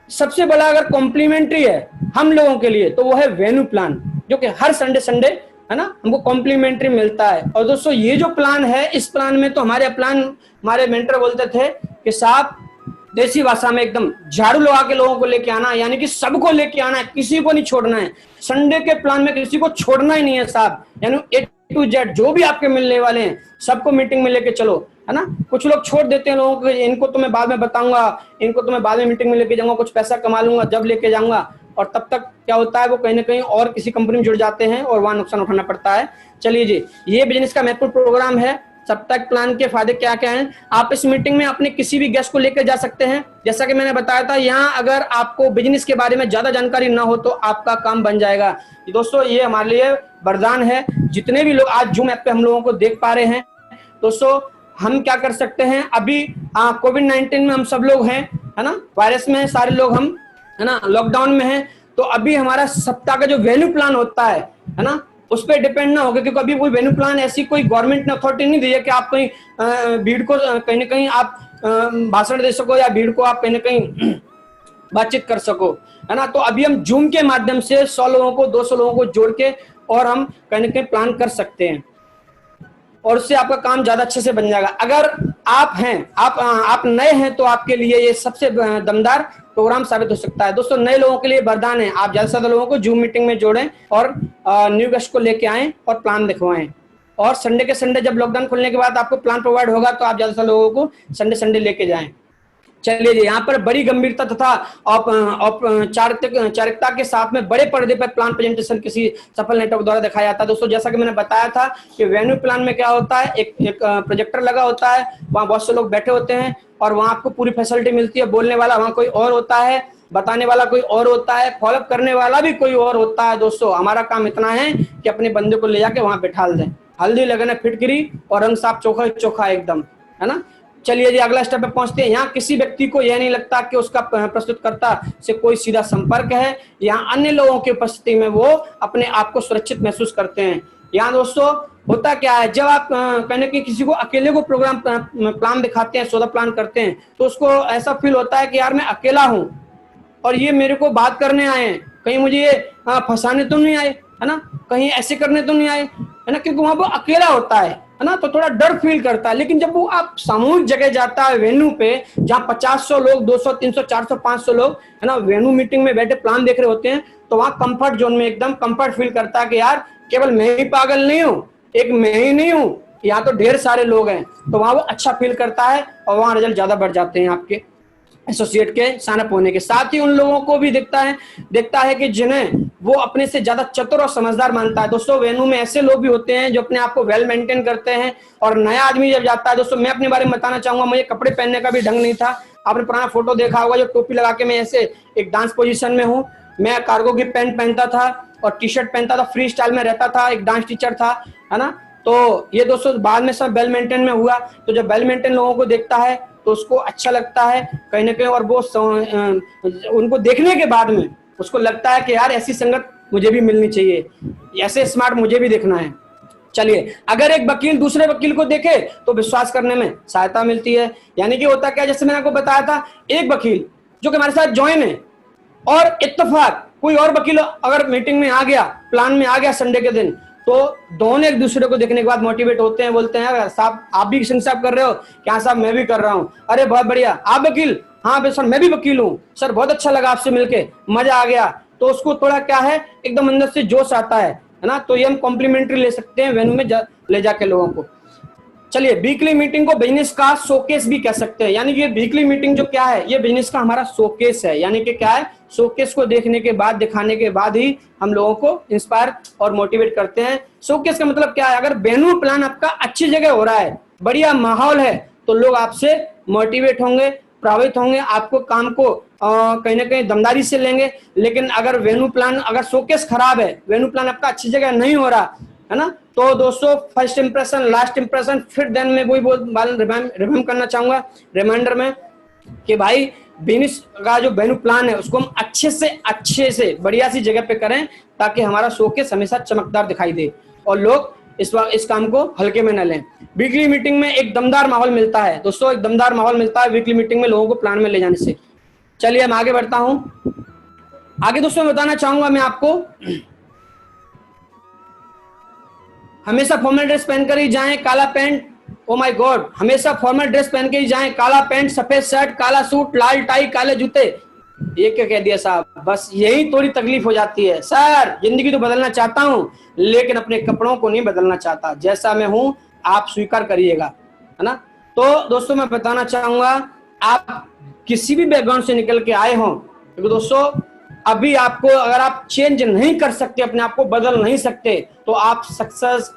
सबसे बड़ा अगर कॉम्प्लीमेंट्री है हम लोगों के लिए तो वो है वेन्यू प्लान, जो कि हर संडे है ना हमको कॉम्प्लीमेंट्री मिलता है। और दोस्तों ये जो प्लान है, इस प्लान में तो हमारे मेंटर बोलते थे कि साहब देसी भाषा में एकदम झाड़ू लगा के लोगों को लेके आना, यानी कि सबको लेके आना है, किसी को नहीं छोड़ना है। संडे के प्लान में किसी को छोड़ना ही नहीं है साहब, यानी A to Z जो भी आपके मिलने वाले हैं सबको मीटिंग में लेके चलो, है ना। कुछ लोग छोड़ देते हैं लोगों को, इनको तो मैं बाद में बताऊंगा, इनको तो मैं बाद में मीटिंग में लेके जाऊंगा, कुछ पैसा कमा लूंगा जब लेके जाऊंगा, और तब तक क्या होता है वो कहीं ना कहीं और किसी कंपनी में जुड़ जाते हैं और वहां नुकसान उठाना पड़ता है। चलिए जी, ये बिजनेस का महत्वपूर्ण प्रोग्राम है। सप्ताहिक प्लान के फायदे क्या क्या हैं? आप इस मीटिंग में अपने किसी भी गेस्ट को लेकर जा सकते हैं। जैसा कि मैंने बताया था, यहाँ अगर आपको बिजनेस के बारे में ज्यादा जानकारी ना हो तो आपका काम बन जाएगा। दोस्तों ये हमारे लिए वरदान है। जितने भी लोग आज जूम ऐप पे हम लोगों को देख पा रहे हैं, दोस्तों हम क्या कर सकते हैं, अभी कोविड-19 में हम सब लोग हैं, है ना, वायरस में सारे लोग हम, है ना, लॉकडाउन में हैं। तो अभी हमारा सप्ताह का जो वेन्यू प्लान होता है ना, उस पर डिपेंड ना होगा, क्योंकि अभी कोई वेन्यू प्लान ऐसी कोई गवर्नमेंट ने अथॉरिटी नहीं दी है कि आप कहीं भीड़ को कहीं ना कहीं आप भाषण दे सको या भीड़ को आप कहीं ना कहीं बातचीत कर सको, है ना। तो अभी हम जूम के माध्यम से 100 लोगों को 200 लोगों को जोड़ के और हम कहीं ना कहीं प्लान कर सकते हैं, और उससे आपका काम ज्यादा अच्छे से बन जाएगा। अगर आप नए हैं तो आपके लिए ये सबसे दमदार प्रोग्राम साबित हो सकता है। दोस्तों नए लोगों के लिए वरदान है, आप ज्यादा से ज्यादा लोगों को जूम मीटिंग में जोड़ें और न्यू गेस्ट को लेके आएं और प्लान दिखवाएं। और संडे के संडे जब लॉकडाउन खुलने के बाद आपको प्लान प्रोवाइड होगा तो आप ज्यादा से लोगों को संडे लेके जाएं। चलिए जी, यहाँ पर बड़ी गंभीरता तथा औपचारिकता के साथ में बड़े पर्दे पर प्लान प्रेजेंटेशन किसी सफल नेटवर्क द्वारा दिखाया जाता है। दोस्तों जैसा कि मैंने बताया था कि वेन्यू प्लान में क्या होता है, एक प्रोजेक्टर लगा होता है, वहाँ बहुत से लोग बैठे होते हैं और वहाँ आपको पूरी फैसिलिटी मिलती है। बोलने वाला वहाँ कोई और होता है, बताने वाला कोई और होता है, फॉलोअप करने वाला भी कोई और होता है। दोस्तों हमारा काम इतना है कि अपने बंदे को ले जाके वहाँ बैठा दें, हल्दी लगने फिटकरी और रंग साफ चोखा एकदम, है ना। चलिए जी अगला स्टेप पे पहुंचते हैं। यहाँ किसी व्यक्ति को यह नहीं लगता कि उसका प्रस्तुतकर्ता से कोई सीधा संपर्क है। यहाँ अन्य लोगों की उपस्थिति में वो अपने आप को सुरक्षित महसूस करते हैं। यहाँ दोस्तों होता क्या है, जब आप कहने की किसी को अकेले को प्रोग्राम प्लान दिखाते हैं, सौदा प्लान करते हैं, तो उसको ऐसा फील होता है कि यार मैं अकेला हूँ और ये मेरे को बात करने आए हैं, कहीं मुझे ये फंसाने तो नहीं आए, है ना, कहीं ऐसे करने तो नहीं आए, है ना, क्योंकि वहां वो अकेला होता है ना, तो थोड़ा डर फील करता है। लेकिन जब वो आप सामूहिक जगह जाता है वेन्यू पे, जहाँ 50-100 लोग, 200, 300, 400, 500 लोग, है ना, वेन्यू मीटिंग में बैठे प्लान देख रहे होते हैं, तो वहाँ कंफर्ट जोन में एकदम कंफर्ट फील करता है कि यार केवल मैं ही पागल नहीं हूँ, एक मैं ही नहीं हूँ, यहाँ तो ढेर सारे लोग हैं। तो वहाँ वो अच्छा फील करता है और वहाँ रिजल्ट ज्यादा बढ़ जाते हैं आपके। एसोसिएट के साइन अप होने के साथ ही उन लोगों को भी देखता है कि जिन्हें वो अपने से ज्यादा चतुर और समझदार मानता है। दोस्तों वेन्यू में ऐसे लोग भी होते हैं जो अपने आप को वेल मेंटेन करते हैं, और नया आदमी जब जाता है, दोस्तों मैं अपने बारे में बताना चाहूंगा, मुझे कपड़े पहनने का भी ढंग नहीं था। आपने पुराना फोटो देखा होगा, जो टोपी लगा के मैं ऐसे एक डांस पोजीशन में हूँ। मैं कार्गो की पैंट पहनता था और टी शर्ट पहनता था, फ्री स्टाइल में रहता था, एक डांस टीचर था, है ना। तो ये दोस्तों बाद में सब वेल मेंटेन में हुआ। तो जब वेल मेंटेन लोगों को देखता है तो उसको अच्छा लगता है कहीं ना कहीं, और वो उनको देखने के बाद में उसको लगता है कि यार ऐसी संगत मुझे भी मिलनी चाहिए, ऐसे स्मार्ट मुझे भी देखना है। चलिए, अगर एक वकील दूसरे वकील को देखे तो विश्वास करने में सहायता मिलती है। यानी कि होता क्या, जैसे मैंने आपको बताया था, एक वकील जो कि हमारे साथ ज्वाइन है और इत्तेफाक कोई और वकील अगर मीटिंग में आ गया, प्लान में आ गया संडे के दिन, तो दोनों एक दूसरे को देखने के बाद मोटिवेट होते हैं, बोलते हैं साहब आप भी सिंह साहब कर रहे हो क्या? साहब मैं भी कर रहा हूँ। अरे बहुत बढ़िया, आप वकील? हाँ सर मैं भी वकील हूँ सर, बहुत अच्छा लगा आपसे मिलके, मजा आ गया। तो उसको थोड़ा क्या है, एकदम अंदर से जोश आता है ना। तो ये हम कॉम्प्लीमेंट्री ले सकते हैं वेन्यू में ले जाके लोगों को। चलिए, वीकली मीटिंग को बिजनेस का शोकेस भी कह सकते हैं। यानी कि ये वीकली मीटिंग जो क्या है, ये बिजनेस का हमारा शोकेस है। यानी कि क्या है, शोकेस को देखने के बाद, दिखाने के बाद ही हम लोगों को इंस्पायर और मोटिवेट करते हैं। शोकेस का मतलब क्या है, अगर वेन्यू प्लान आपका अच्छी जगह हो रहा है, बढ़िया माहौल है, तो लोग आपसे मोटिवेट होंगे, प्रभावित होंगे, आपको काम को कहीं ना कहीं दमदारी से लेंगे। लेकिन अगर वेन्यू प्लान, अगर शोकेस खराब है, वेन्यू प्लान आपका अच्छी जगह नहीं हो रहा है ना, तो दोस्तों फर्स्ट इंप्रेशन, लास्ट इंप्रेशन, फिर देन में वही रिमेम करना चाहूंगा रिमाइंडर में कि भाई बिजनेस का जो वेन्यू प्लान है उसको हम अच्छे से बढ़िया सी जगह पे करें, ताकि हमारा शोकेस हमेशा चमकदार दिखाई दे और लोग इस काम को हल्के में न लें। वीकली मीटिंग में एक दमदार माहौल मिलता है दोस्तों, एक दमदार माहौल मिलता है वीकली मीटिंग में लोगों को प्लान में ले जाने से। चलिए मैं आगे बढ़ता हूं। आगे दोस्तों मैं बताना चाहूंगा मैं आपको, हमेशा फॉर्मल ड्रेस पहनकर ही जाएं, काला पैंट, ओ माय गॉड, हमेशा फॉर्मल ड्रेस पहन के ही जाएं, काला पैंट, सफेद शर्ट, काला सूट, लाल टाई, काले जूते। ये क्या कह दिया साहब, बस यही थोड़ी तकलीफ हो जाती है। सर जिंदगी तो बदलना चाहता हूं, लेकिन अपने कपड़ों को नहीं बदलना चाहता, जैसा मैं हूं आप स्वीकार करिएगा, है ना। तो दोस्तों मैं बताना चाहूंगा, आप किसी भी बैकग्राउंड से निकल के आए हों, क्योंकि दोस्तों अभी आपको, अगर आप चेंज नहीं कर सकते, अपने आप को बदल नहीं सकते, तो आप सक्सेस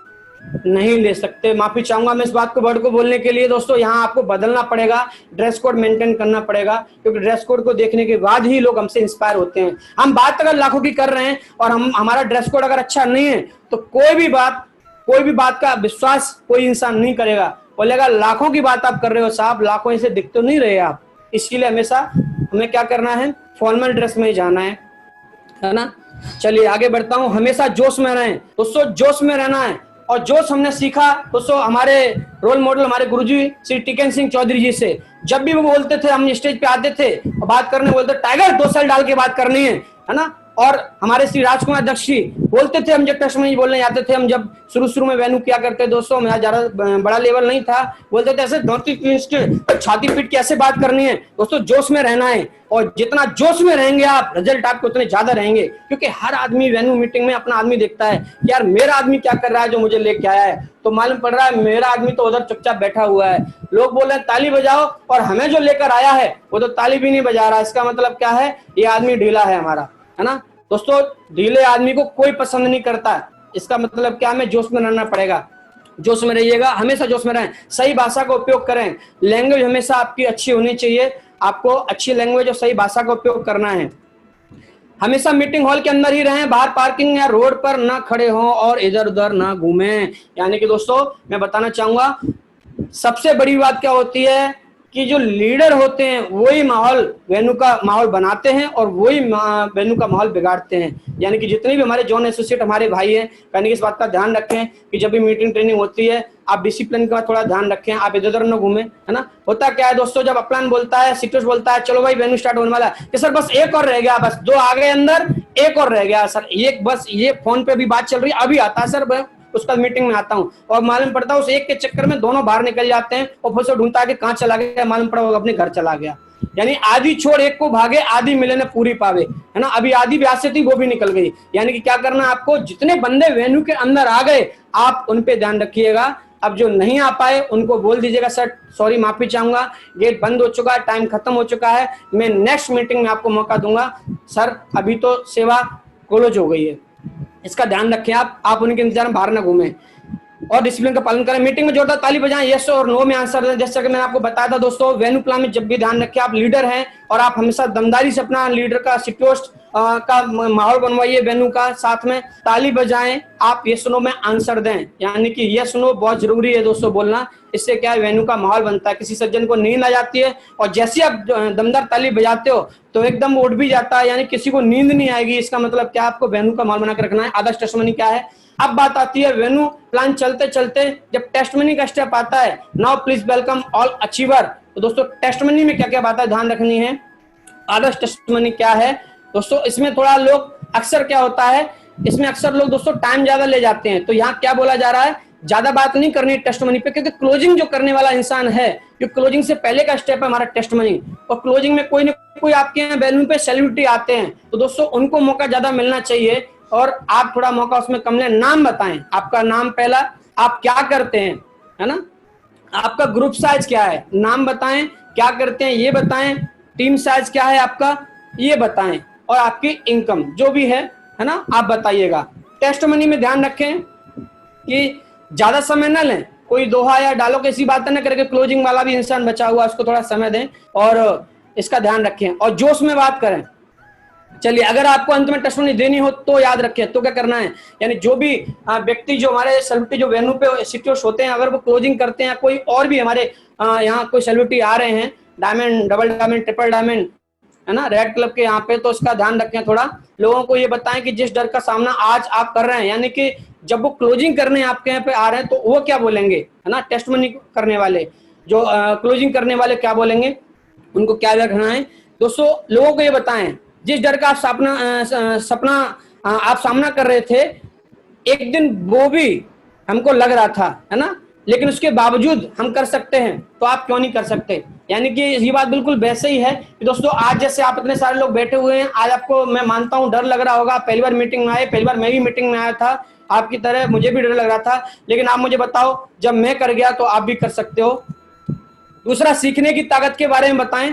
नहीं ले सकते। माफी चाहूंगा मैं इस बात को, वर्ड को बोलने के लिए। दोस्तों यहाँ आपको बदलना पड़ेगा, ड्रेस कोड मेंटेन करना पड़ेगा, क्योंकि ड्रेस कोड को देखने के बाद ही लोग हमसे इंस्पायर होते हैं। हम बात अगर लाखों की कर रहे हैं और हमारा ड्रेस कोड अगर अच्छा नहीं है, तो कोई भी बात का विश्वास कोई इंसान नहीं करेगा, बोलेगा लाखों की बात आप कर रहे हो साहब, लाखों ऐसे दिख तो नहीं रहे आप। इसलिए हमेशा हमें क्या करना है, फॉर्मल ड्रेस में ही जाना है ना। चलिए आगे बढ़ता हूं। हमेशा जोश में रहें दोस्तों, जोश में रहना है। और जोश हमने सीखा दोस्तों हमारे रोल मॉडल, हमारे गुरुजी श्री टिकन सिंह चौधरी जी से। जब भी वो बोलते थे, हम स्टेज पे आते थे और बात करने बोलते, टाइगर 2 साल डाल के बात करनी है ना। और हमारे श्री राजकुमार दक्ष जी बोलते थे, हम जब टेस्ट में बोलने जाते थे, हम जब शुरू में वेन्यू किया करते दोस्तों, मेरा ज्यादा बड़ा लेवल नहीं था, बोलते थे ऐसे छाती पीट के ऐसे बात करनी है। दोस्तों जोश में रहना है, और जितना जोश में रहेंगे आप, रिजल्ट आपको उतने ज्यादा रहेंगे। क्योंकि हर आदमी वेन्यू मीटिंग में अपना आदमी देखता है, यार मेरा आदमी क्या कर रहा है जो मुझे लेके आया है, तो मालूम पड़ रहा है मेरा आदमी तो उधर चुपचाप बैठा हुआ है। लोग बोल रहे हैं ताली बजाओ, और हमें जो लेकर आया है वो तो ताली भी नहीं बजा रहा। इसका मतलब क्या है, ये आदमी ढीला है हमारा, है ना। दोस्तों ढीले आदमी को कोई पसंद नहीं करता, इसका मतलब क्या, हमें जोश में रहना पड़ेगा। जोश में रहिएगा, हमेशा जोश में रहें, सही भाषा का उपयोग करें, लैंग्वेज हमेशा आपकी अच्छी होनी चाहिए, आपको अच्छी लैंग्वेज और सही भाषा का उपयोग करना है। हमेशा मीटिंग हॉल के अंदर ही रहें, बाहर पार्किंग या रोड पर ना खड़े हों और इधर उधर ना घूमें। यानी कि दोस्तों मैं बताना चाहूंगा, सबसे बड़ी बात क्या होती है कि जो लीडर होते हैं वही वेन्यू का माहौल बनाते हैं और वही वेन्यू का माहौल बिगाड़ते हैं। यानी कि जितने भी हमारे जॉन एसोसिएट हमारे भाई हैं, कहने की इस बात का ध्यान रखें कि जब भी मीटिंग ट्रेनिंग होती है, आप डिसिप्लिन का थोड़ा ध्यान रखें, आप इधर उधर न घूमें, है ना। होता क्या है दोस्तों, जब अपलान बोलता है, सिक्योर्स बोलता है चलो भाई वेन्यू स्टार्ट होने वाला है, कि सर बस एक और रह गया, बस 2 आ गए अंदर, एक और रह गया सर, एक बस ये फोन पे भी बात चल रही है, अभी आता है सर, उसका मीटिंग में आता हूं, और मालूम पड़ता है उस एक के चक्कर में दोनों बाहर निकल जाते हैं, और फिर से ढूंढता है कि कहां चला गया, मालूम पड़ा वो अपने घर चला गया। यानी आधी छोड़ एक को भागे, आधी मिले न पूरी पावे, है ना। अभी आधी ब्याह से थी वो भी निकल गई। यानी कि क्या करना, आपको जितने बंदे वेन्यू के अंदर आ गए आप उन पे ध्यान रखिएगा, अब जो नहीं आ पाए उनको बोल दीजिएगा सर सॉरी, माफी चाहूंगा, गेट बंद हो चुका है, टाइम खत्म हो चुका है, मैं नेक्स्ट मीटिंग में आपको मौका दूंगा, सर अभी तो सेवा क्लोज हो गई है। इसका ध्यान रखें आप उनके इंतजार में बाहर ना घूमें और डिसिप्लिन का पालन करें। मीटिंग में जोरदार ताली बजाएं, यस और नो में आंसर दें। जैसा कि मैंने आपको बताया था दोस्तों, वेन्यू प्लान में जब भी ध्यान रखें, आप लीडर हैं और आप हमेशा दमदारी से अपना लीडर का सिक्योर्स का माहौल बनवाइए वेन्यू का, साथ में ताली बजाएं, आप यस नो में आंसर दें, यानी कि यस नो बहुत जरूरी है दोस्तों बोलना। इससे क्या है, वेन्यू का माहौल बनता है, किसी सज्जन को नींद आ जाती है और जैसे आप दमदार ताली बजाते हो तो एकदम उठ भी जाता है, यानी किसी को नींद नहीं आएगी। इसका मतलब क्या, आपको वेन्यू का माहौल बनाकर रखना है। आदर्श टेस्टमनी क्या है, अब बात आती है वेन्यू प्लान चलते चलते जब टेस्टमनी का स्टेप आता है, now please welcome all achiever. तो दोस्तों टेस्टमनी में क्या क्या बातें ध्यान रखनी है, आदर्श टेस्टमनी क्या है दोस्तों, इसमें थोड़ा लोग अक्सर क्या होता है, इसमें अक्सर लोग दोस्तों टाइम ज्यादा ले जाते हैं। तो यहाँ क्या बोला जा रहा है, ज्यादा बात नहीं करनी टेस्टमनी पे, क्योंकि क्लोजिंग जो करने वाला इंसान है, जो क्लोजिंग से पहले का स्टेप है हमारा टेस्टमनी, और क्लोजिंग में कोई ना कोई आपके यहाँ वेन्यू पे सेलिब्रिटी आते हैं, तो दोस्तों उनको मौका ज्यादा मिलना चाहिए और आप थोड़ा मौका उसमें कम लें। नाम बताएं, आपका नाम पहला, आप क्या करते हैं, है ना, आपका ग्रुप साइज क्या है, नाम बताएं, क्या करते हैं ये बताएं, टीम साइज क्या है आपका ये बताएं, और आपकी इनकम जो भी है ना, आप बताइएगा। टेस्टमनी में ध्यान रखें कि ज्यादा समय न लें, कोई दोहा या डायलॉग ऐसी बातें न करके, क्लोजिंग वाला भी इंसान बचा हुआ उसको थोड़ा समय दें और इसका ध्यान रखें और जोश में बात करें। चलिए, अगर आपको अंत में टेस्टमनी देनी हो तो याद रखें तो क्या करना है, यानी जो भी व्यक्ति जो हमारे सेलिब्रिटी जो वेन्यू पे सिक्योर्स होते हैं, अगर वो क्लोजिंग करते हैं, कोई और भी हमारे यहाँ कोई सेलिब्रिटी आ रहे हैं, diamond, double diamond, triple diamond, है ना, रेड क्लब के यहाँ पे, तो इसका ध्यान रखें थोड़ा। लोगों को ये बताएं कि जिस डर का सामना आज आप कर रहे हैं, यानी कि जब वो क्लोजिंग करने आपके यहाँ पे आ रहे हैं तो वो क्या बोलेंगे, है ना, टेस्टमनी करने वाले जो क्लोजिंग करने वाले क्या बोलेंगे, उनको क्या रखना है दोस्तों। लोगों को ये बताएं जिस डर का आप सपना आप सामना कर रहे थे, एक दिन वो भी हमको लग रहा था, है ना, लेकिन उसके बावजूद हम कर सकते हैं, तो आप क्यों नहीं कर सकते। यानी कि ये बात बिल्कुल वैसे ही है कि दोस्तों आज जैसे आप इतने सारे लोग बैठे हुए हैं, आज आपको मैं मानता हूं डर लग रहा होगा, पहली बार मीटिंग में आए, पहली बार मैं भी मीटिंग में आया था, आपकी तरह मुझे भी डर लग रहा था, लेकिन आप मुझे बताओ जब मैं कर गया तो आप भी कर सकते हो। दूसरा, सीखने की ताकत के बारे में बताएं,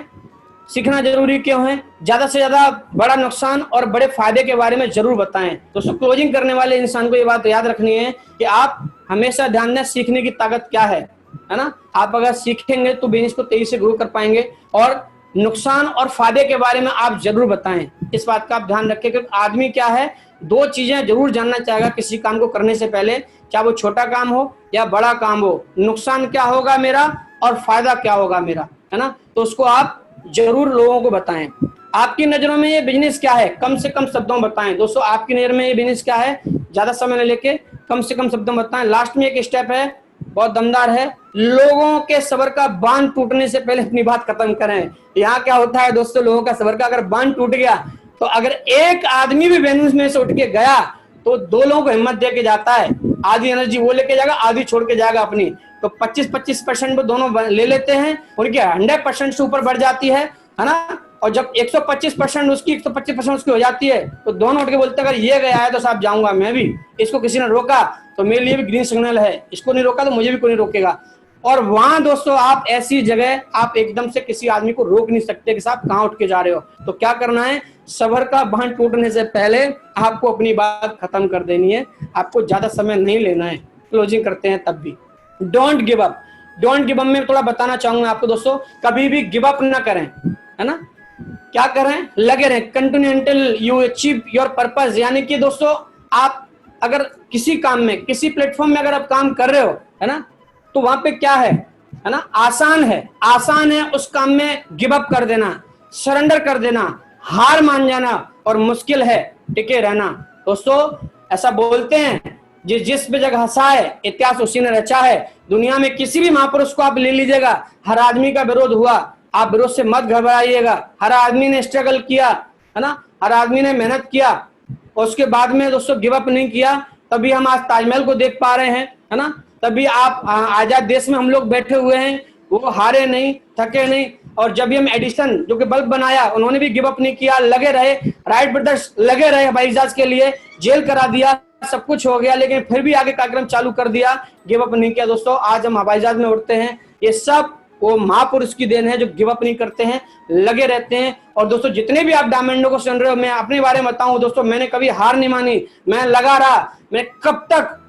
सीखना जरूरी क्यों है, ज्यादा से ज्यादा बड़ा नुकसान और बड़े फायदे के बारे में जरूर बताएं। दोस्तों क्लोजिंग करने वाले इंसान को ये बात याद रखनी है कि आप हमेशा ध्यान दें सीखने की ताकत क्या है ना, आप अगर सीखेंगे तो बिजनेस को तेजी से ग्रो कर पाएंगे, और नुकसान और फायदे के बारे में आप जरूर बताएं। इस बात का आप ध्यान रखें कि आदमी क्या है, दो चीजें जरूर जानना चाहेगा किसी काम को करने से पहले, चाहे वो छोटा काम हो या बड़ा काम हो, नुकसान क्या होगा मेरा और फायदा क्या होगा मेरा, है ना, तो उसको आप जरूर लोगों को बताएं। आपकी नजरों में ये बिजनेस क्या है, कम से कम शब्दों में बताएं। दोस्तों आपकी नजर में ये बिजनेस क्या है, ज्यादा समय न लेके कम से कम शब्दों में बताएं। लास्ट में एक स्टेप है, बहुत दमदार है, लोगों के सबर का बांध टूटने से पहले अपनी बात खत्म करें। यहाँ क्या होता है दोस्तों, लोगों का सबर का अगर बांध टूट गया तो अगर एक आदमी भी वेन्यू में से उठ के गया तो दो लोगों को हिम्मत दे के जाता है, आधी एनर्जी वो लेके जाएगा, आधी छोड़ के जाएगा अपनी, तो 25-25% वो दोनों ले लेते हैं, उनकी 100% से ऊपर बढ़ जाती है ना, और जब 125% उसकी 125% उसकी हो जाती है तो दोनों उठ के बोलते हैं अगर ये गया है तो साहब जाऊंगा मैं भी, इसको किसी ने रोका तो मेरे लिए भी ग्रीन सिग्नल है, इसको नहीं रोका तो मुझे भी कोई नहीं रोकेगा। और वहां दोस्तों आप ऐसी जगह आप एकदम से किसी आदमी को रोक नहीं सकते कि साहब कहाँ उठ के जा रहे हो, तो क्या करना है, सबर का बांध टूटने से पहले आपको अपनी बात खत्म कर देनी है, आपको ज्यादा समय नहीं लेना है। क्लोजिंग करते हैं तब भी don't give up, don't give up में थोड़ा बताना चाहूंगा आपको दोस्तों, कभी भी गिव अप ना करें, है ना, क्या करें, लगे रहें, continue until you achieve your purpose. यानी कि दोस्तों आप अगर किसी काम में, किसी प्लेटफॉर्म में अगर आप काम कर रहे हो, है ना, तो वहां पे क्या है ना, आसान है उस काम में गिव अप कर देना, सरेंडर कर देना, हार मान जाना, और मुश्किल है टिके रहना। दोस्तों ऐसा बोलते हैं जिस भी जगह हंसा है इतिहास उसी ने रचा है। दुनिया में किसी भी महापुरुष को आप ले लीजिएगा, हर आदमी का विरोध हुआ, आप विरोध से मत घबराइएगा, हर आदमी ने स्ट्रगल किया, है ना, हर आदमी ने मेहनत किया और उसके बाद में दोस्तों गिव अप नहीं किया, तभी हम आज ताजमहल को देख पा रहे हैं, है ना, तभी आप आजाद देश में हम लोग बैठे हुए हैं, वो हारे नहीं, थके नहीं। और जब हम एडिसन जो कि बल्ब बनाया, उन्होंने भी गिव अप नहीं किया, लगे रहे, राइट ब्रदर्स लगे रहे हवाई जहाज के लिए, जेल करा दिया, सब कुछ हो गया, लेकिन फिर भी आगे कार्यक्रम चालू कर दिया, गिव अप नहीं किया। दोस्तों आज हम हवाई जहाज में उड़ते हैं, ये सब वो महापुरुष की देन है जो गिव अप नहीं करते हैं, लगे रहते हैं। और दोस्तों जितने भी आप डायमंडों को सुन रहे हो, मैं अपने बारे में बताऊं दोस्तों, मैंने कभी हार नहीं मानी, मैं लगा रहा, मैं कब तक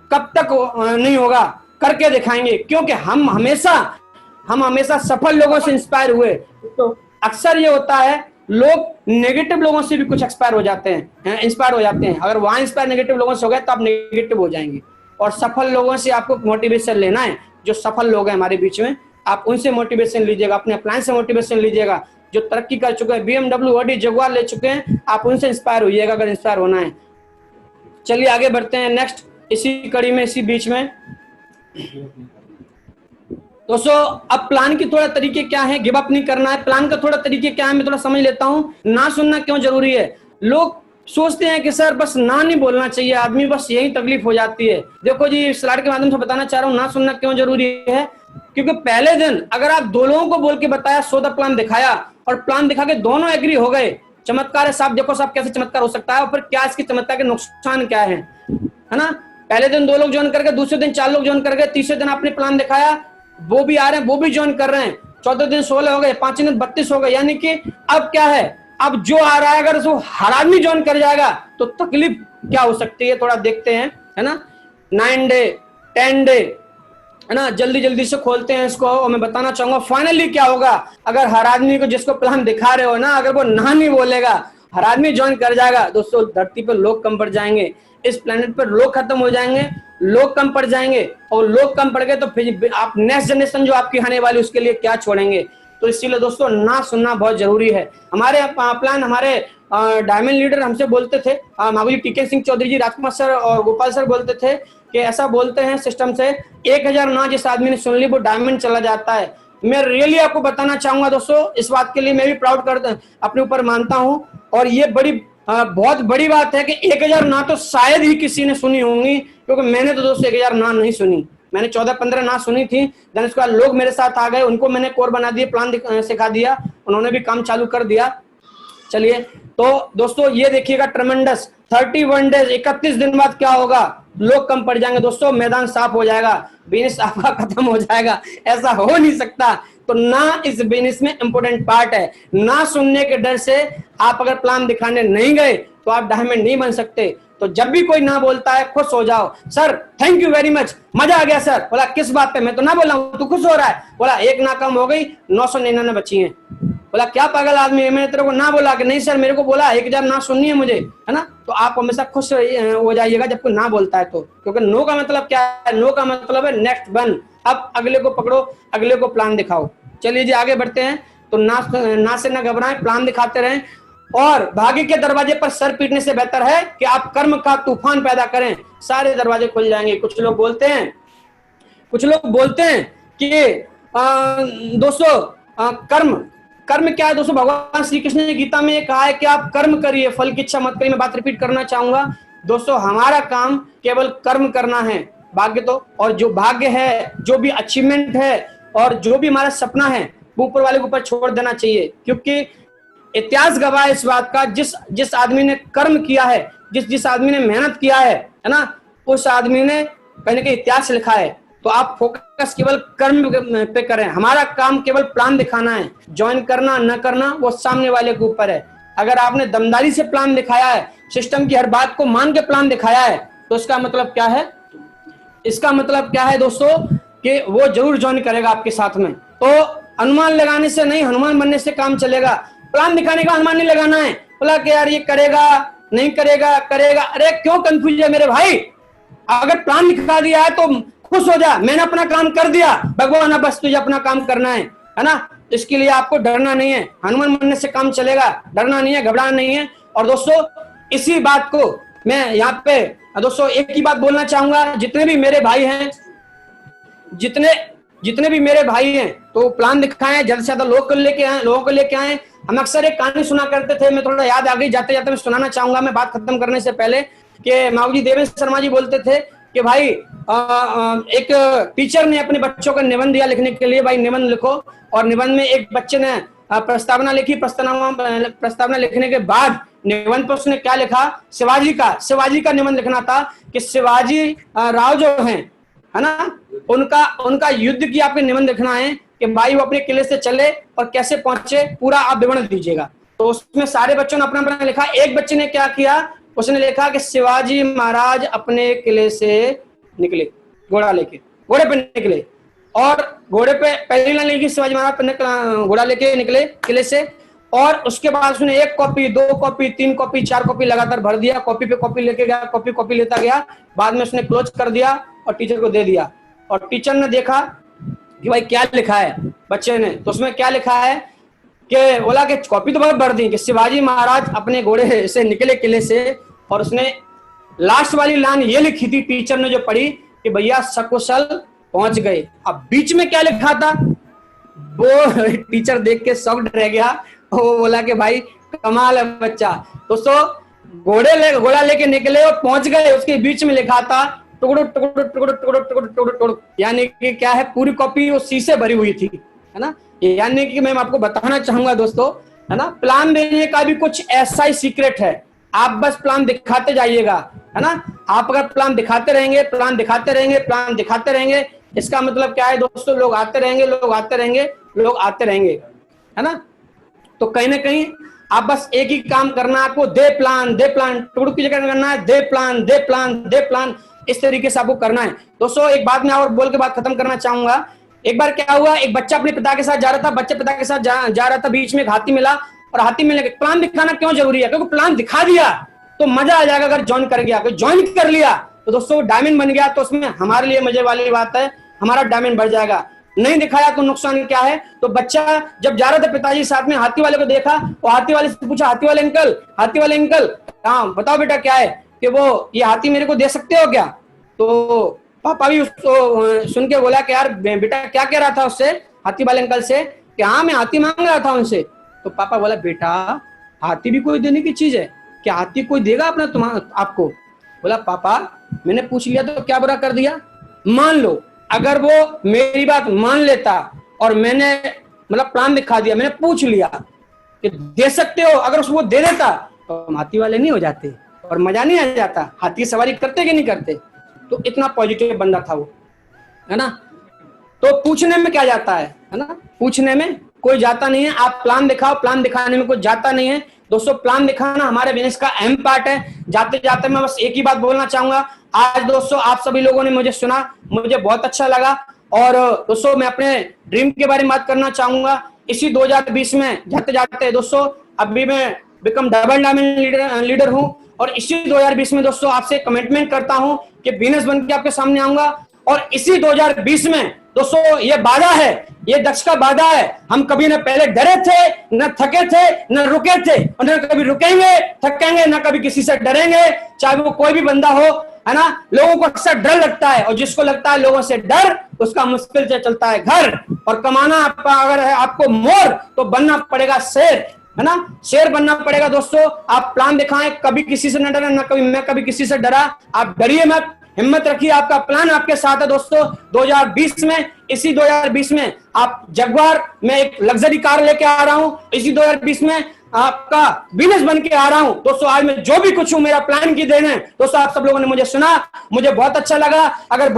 नहीं होगा, करके दिखाएंगे, क्योंकि हम हमेशा सफल लोगों से इंस्पायर हुए। तो अक्सर ये होता है लोग नेगेटिव लोगों से भी कुछ इंस्पायर हो जाते हैं। अगर वहां इंस्पायर नेगेटिव लोगों से हो गए तो आप नेगेटिव हो जाएंगे। और सफल लोगों से आपको मोटिवेशन लेना है, जो सफल लोग हैं हमारे बीच में, आप उनसे मोटिवेशन लीजिएगा, अपने अपलाइन से मोटिवेशन लीजिएगा। जो तरक्की कर चुके हैं, BMW, ऑडी, जगुआर ले चुके हैं, आप उनसे इंस्पायर होइएगा अगर इंस्पायर होना है। चलिए आगे बढ़ते हैं नेक्स्ट, इसी कड़ी में, इसी बीच में दोस्तों अब प्लान की थोड़ा तरीके क्या है, गिव अप नहीं करना है, प्लान का थोड़ा तरीके क्या है मैं थोड़ा समझ लेता हूं। ना सुनना क्यों जरूरी है? लोग सोचते हैं कि सर बस ना नहीं बोलना चाहिए आदमी, बस यही तकलीफ हो जाती है। देखो जी, स्लाइड के माध्यम से बताना चाह रहा हूं ना सुनना क्यों जरूरी है। क्योंकि पहले दिन अगर आप 2 लोगों को बोल के बताया, 100 प्लान दिखाया और प्लान दिखा के दोनों एग्री हो गए, चमत्कार है साहब। देखो साहब कैसे चमत्कार हो सकता है, और फिर क्या इसके चमत्कार के नुकसान क्या है ना। पहले दिन 2 लोग ज्वाइन कर गए, दूसरे दिन 4 लोग ज्वाइन कर गए, तीसरे दिन आपने प्लान दिखाया, वो भी आ रहे हैं, वो भी ज्वाइन कर रहे हैं, चौथे दिन 16 हो गए, 5वें दिन 32 हो गए। यानी कि अब क्या है, अब जो आ रहा है अगर उसको हर आदमी ज्वाइन कर जाएगा तो तकलीफ क्या हो सकती है, थोड़ा देखते हैं, है ना। 9 डे 10 डे, है ना, जल्दी से खोलते हैं इसको। और मैं बताना चाहूंगा फाइनली क्या होगा, अगर हर आदमी को जिसको प्लान दिखा रहे हो ना, अगर वो ना नहीं बोलेगा, हर आदमी ज्वाइन कर जाएगा, दोस्तों धरती पर लोग कम पड़ जाएंगे, इस प्लेनेट पर लोग खत्म हो जाएंगे, लोग कम पड़ जाएंगे। और लोग कम पड़ गए तो फिर आप नेक्स्ट जनरेशन जो आपकी आने वाली उसके लिए क्या छोड़ेंगे। तो इसीलिए दोस्तों ना सुनना बहुत जरूरी है। हमारे प्लान, हमारे डायमंड लीडर हमसे बोलते थे, महावीर टीके सिंह चौधरी जी, राजकुमार सर और गोपाल सर बोलते थे कि ऐसा बोलते हैं सिस्टम से 1000 ना जिस आदमी ने सुन ली वो डायमंड चला जाता है। मैं रियली आपको बताना चाहूंगा दोस्तों, इस बात के लिए मैं भी प्राउड करता अपने ऊपर मानता हूं। और ये बहुत बड़ी बात है कि 1000 ना तो शायद ही किसी ने सुनी होंगी, क्योंकि मैंने तो दोस्तों 1000 ना नहीं सुनी, मैंने 14-15 ना सुनी थी। देन उसके बाद लोग मेरे साथ आ गए, उनको मैंने कोर बना दिए, प्लान सिखा दिया, उन्होंने भी काम चालू कर दिया। चलिए तो दोस्तों ये देखिएगा ट्रेमेंडस 31 डेज, 31 दिन बाद क्या होगा, लोग कम पड़ जाएंगे दोस्तों, मैदान साफ हो जाएगा, बिजनेस आपका खत्म हो जाएगा। ऐसा हो नहीं सकता। तो ना इस बिजनेस में इंपोर्टेंट पार्ट है। ना सुनने के डर से आप अगर प्लान दिखाने नहीं गए तो आप डायमंड नहीं बन सकते। तो जब भी कोई ना बोलता है खुश हो जाओ, sir thank you very much, मजा आ गया सर। बोला किस बात पे, मैं तो ना बोला हूं, तू खुश हो रहा है। बोला 1 ना कम हो गई, 999 बची हैं। बोला क्या पागल आदमी है, मैंने तेरे को ना बोला कि नहीं सर, मेरे को बोला 1000 ना सुननी है मुझे, है ना। तो आप हमेशा खुश हो जाइएगा जब कोई ना बोलता है तो, क्योंकि नो का मतलब क्या है, नो का मतलब है नेक्स्ट वन, अब अगले को पकड़ो, अगले को प्लान दिखाओ। चलिए जी आगे बढ़ते हैं। तो ना से ना घबराएं, प्लान दिखाते रहें, और भाग्य के दरवाजे पर सर पीटने से बेहतर है कि आप कर्म का तूफान पैदा करें, सारे दरवाजे खुल जाएंगे। कुछ लोग बोलते हैं कि दोस्तों कर्म क्या है दोस्तों, भगवान श्री कृष्ण ने गीता में कहा है कि आप कर्म करिए, फल की इच्छा मत करिए। मैं बात रिपीट करना चाहूंगा दोस्तों, हमारा काम केवल कर्म करना है, भाग्य तो, और जो भाग्य है, जो भी अचीवमेंट है और जो भी हमारा सपना है वो ऊपर वाले के ऊपर छोड़ देना चाहिए। क्योंकि इतिहास गवाह है इस बात का, जिस आदमी ने कर्म किया है, जिस आदमी ने मेहनत किया है ना, उस आदमी ने कहीं ना कहीं इतिहास लिखा है। तो आप फोकस केवल कर्म पे करें, हमारा काम केवल प्लान दिखाना है, ज्वाइन करना न करना वो सामने वाले के ऊपर है। अगर आपने दमदारी से प्लान दिखाया है, सिस्टम की हर बात को मान के प्लान दिखाया है, तो इसका मतलब क्या है, दोस्तों कि वो जरूर ज्वाइन करेगा आपके साथ में। तो अनुमान लगाने से नहीं, हनुमान बनने से काम चलेगा। प्लान दिखाने का अनुमान नहीं लगाना है, बोला कि यार ये करेगा नहीं करेगा, अरे क्यों कंफ्यूज है मेरे भाई। अगर प्लान दिखा दिया है तो खुश हो जा, मैंने अपना काम कर दिया, भगवान अब बस तुझे अपना काम करना है ना। इसके लिए आपको डरना नहीं है, हनुमान बनने से काम चलेगा, डरना नहीं है, घबराना नहीं है। और दोस्तों इसी बात को मैं यहाँ पे दोस्तों एक ही बात बोलना चाहूंगा, जितने भी मेरे भाई हैं, जितने भी मेरे भाई हैं, तो प्लान दिखाएं, जल्द से ज्यादा लोगों को लेके आए। हम अक्सर एक कहानी सुना करते थे, मैं थोड़ा याद आ गई, जाते जाते मैं सुनाना चाहूंगा मैं बात खत्म करने से पहले, कि माऊजी देवेंद्र शर्मा जी बोलते थे कि भाई एक टीचर ने अपने बच्चों को निबंध दिया लिखने के लिए, भाई निबंध लिखो। और निबंध में एक बच्चे ने प्रस्तावना लिखी, प्रस्तावना लिखने के बाद निबंध पर उसने क्या लिखा, शिवाजी का निबंध लिखना था कि शिवाजी राव जो हैं, है ना, उनका युद्ध की आपके निबंध लिखना है कि भाई वो अपने किले से चले और कैसे पहुंचे, पूरा आप विवरण दीजिएगा। तो उसमें सारे बच्चों ने अपना अपना लिखा। एक बच्चे ने क्या किया, उसने लिखा कि शिवाजी महाराज अपने किले से निकले, घोड़े पे निकले, और घोड़े पे पहली लाइन लिखी शिवाजी महाराज अपने घोड़ा लेके निकले किले से, और उसके बाद उसने 1 कॉपी 2 कॉपी 3 कॉपी 4 कॉपी लगातार भर दिया, कॉपी पे कॉपी लेके गया, कॉपी लेता गया। बाद में उसने क्लोज कर दिया और टीचर को दे दिया, और टीचर ने देखा कि भाई क्या लिखा है बच्चे ने, तो उसमें क्या लिखा है कि बोला कि कॉपी तो बहुत भर दी कि शिवाजी महाराज अपने घोड़े से निकले किले से, और उसने लास्ट वाली लाइन ये लिखी थी टीचर ने जो पढ़ी कि भैया सकुशल पहुंच गए। अब बीच में क्या लिखा था वो टीचर देख के शॉक्ड रह गया। वो बोला कि भाई कमाल है बच्चा। दोस्तों घोड़ा लेके निकले और पहुंच गए, उसके बीच में लिखा था टुकड़ो, यानी कि क्या है, पूरी कॉपी वो शीशे भरी हुई थी, है ना। यानी कि मैं आपको बताना चाहूंगा दोस्तों, है ना, प्लान देने का भी कुछ ऐसा ही सीक्रेट है। आप बस प्लान दिखाते जाइएगा, है ना। आप अगर प्लान दिखाते रहेंगे, इसका मतलब क्या है दोस्तों, लोग आते रहेंगे, है ना। तो कहीं ना कहीं आप बस एक ही काम करना है आपको, दे प्लान टुकड़ों की जगह करना है, दे प्लान, इस तरीके से आपको करना है। दोस्तों एक बात मैं और बोल के बात खत्म करना चाहूंगा। एक बार क्या हुआ, एक बच्चा अपने पिता के साथ जा रहा था, बीच में एक हाथी मिला, और हाथी मिलने के प्लान दिखाना क्यों जरूरी है, क्योंकि प्लान दिखा दिया तो मजा आ जाएगा। अगर ज्वाइन कर लिया तो दोस्तों डायमंड बन गया, तो उसमें हमारे लिए मजे वाली बात है, हमारा डायमंड बढ़ जाएगा। नहीं दिखाया तो नुकसान क्या है। तो बच्चा जब जा रहा था पिताजी साथ में, हाथी वाले को देखा और हाथी वाले से पूछा, हाथी वाले अंकल हाँ बताओ बेटा क्या है, कि वो ये हाथी मेरे को दे सकते हो क्या। तो पापा भी उसको सुन के बोला कि यार बेटा क्या कह रहा था उससे, हाथी वाले अंकल से, कि हाँ मैं हाथी मांग रहा था उनसे। तो पापा बोला बेटा हाथी भी कोई देने की चीज है क्या, हाथी कोई देगा अपना आपको। बोला पापा मैंने पूछ लिया तो क्या बुरा कर दिया। मान लो अगर वो मेरी बात मान लेता और मैंने मतलब प्लान दिखा दिया, मैंने पूछ लिया कि दे सकते हो, अगर उसको दे देता तो हम हाथी वाले नहीं हो जाते और मजा नहीं आ जाता, हाथी की सवारी करते कि नहीं करते। तो इतना पॉजिटिव बंदा था वो, है ना। तो पूछने में क्या जाता है ना, पूछने में कोई जाता नहीं है। आप प्लान दिखाओ, प्लान दिखाने में कोई जाता नहीं है। दोस्तों प्लान दिखाना हमारे बिजनेस का अहम पार्ट है। जाते जाते मैं बस एक ही बात बोलना चाहूंगा। आज दोस्तों आप सभी लोगों ने मुझे सुना, मुझे बहुत अच्छा लगा। और दोस्तों मैं अपने ड्रीम के बारे में बात करना चाहूंगा। इसी 2020 में जाते जाते दोस्तों अभी मैं बिकम डबल डायमंड लीडर हूं, और इसी 2020 में दोस्तों आपसे कमिटमेंट करता हूं कि बिजनेस बन के आपके सामने आऊंगा। और इसी 2020 में दोस्तों ये वादा है, ये दक्ष का वादा है, हम कभी न पहले डरे थे, न थके थे, न रुके थे, और न कभी रुकेंगे थकेंगे, न कभी किसी से डरेंगे, चाहे वो कोई भी बंदा हो, है ना। लोगों को अक्सर डर लगता है, और जिसको लगता है लोगों से डर, उसका मुश्किल से चलता है घर। और कमाना आपका अगर है आपको मोर, तो बनना पड़ेगा शेर, है ना, शेर बनना पड़ेगा। दोस्तों आप प्लान दिखाएं, कभी किसी से न डरा, न कभी मैं कभी किसी से डरा। आप डरिए मत, हिम्मत रखिए, आपका प्लान आपके साथ है दोस्तों। 2020 में, इसी 2020 में आप जगुआर में एक लग्जरी कार लेके आ रहा हूं, इसी 2020 में आपका बिजनेस बन के आ रहा हूं। दोस्तों आज मैं जो भी कुछ हूं मेरा प्लान की देन है। दोस्तों आप सब लोगों ने मुझे सुना, मुझे बहुत अच्छा लगा। अगर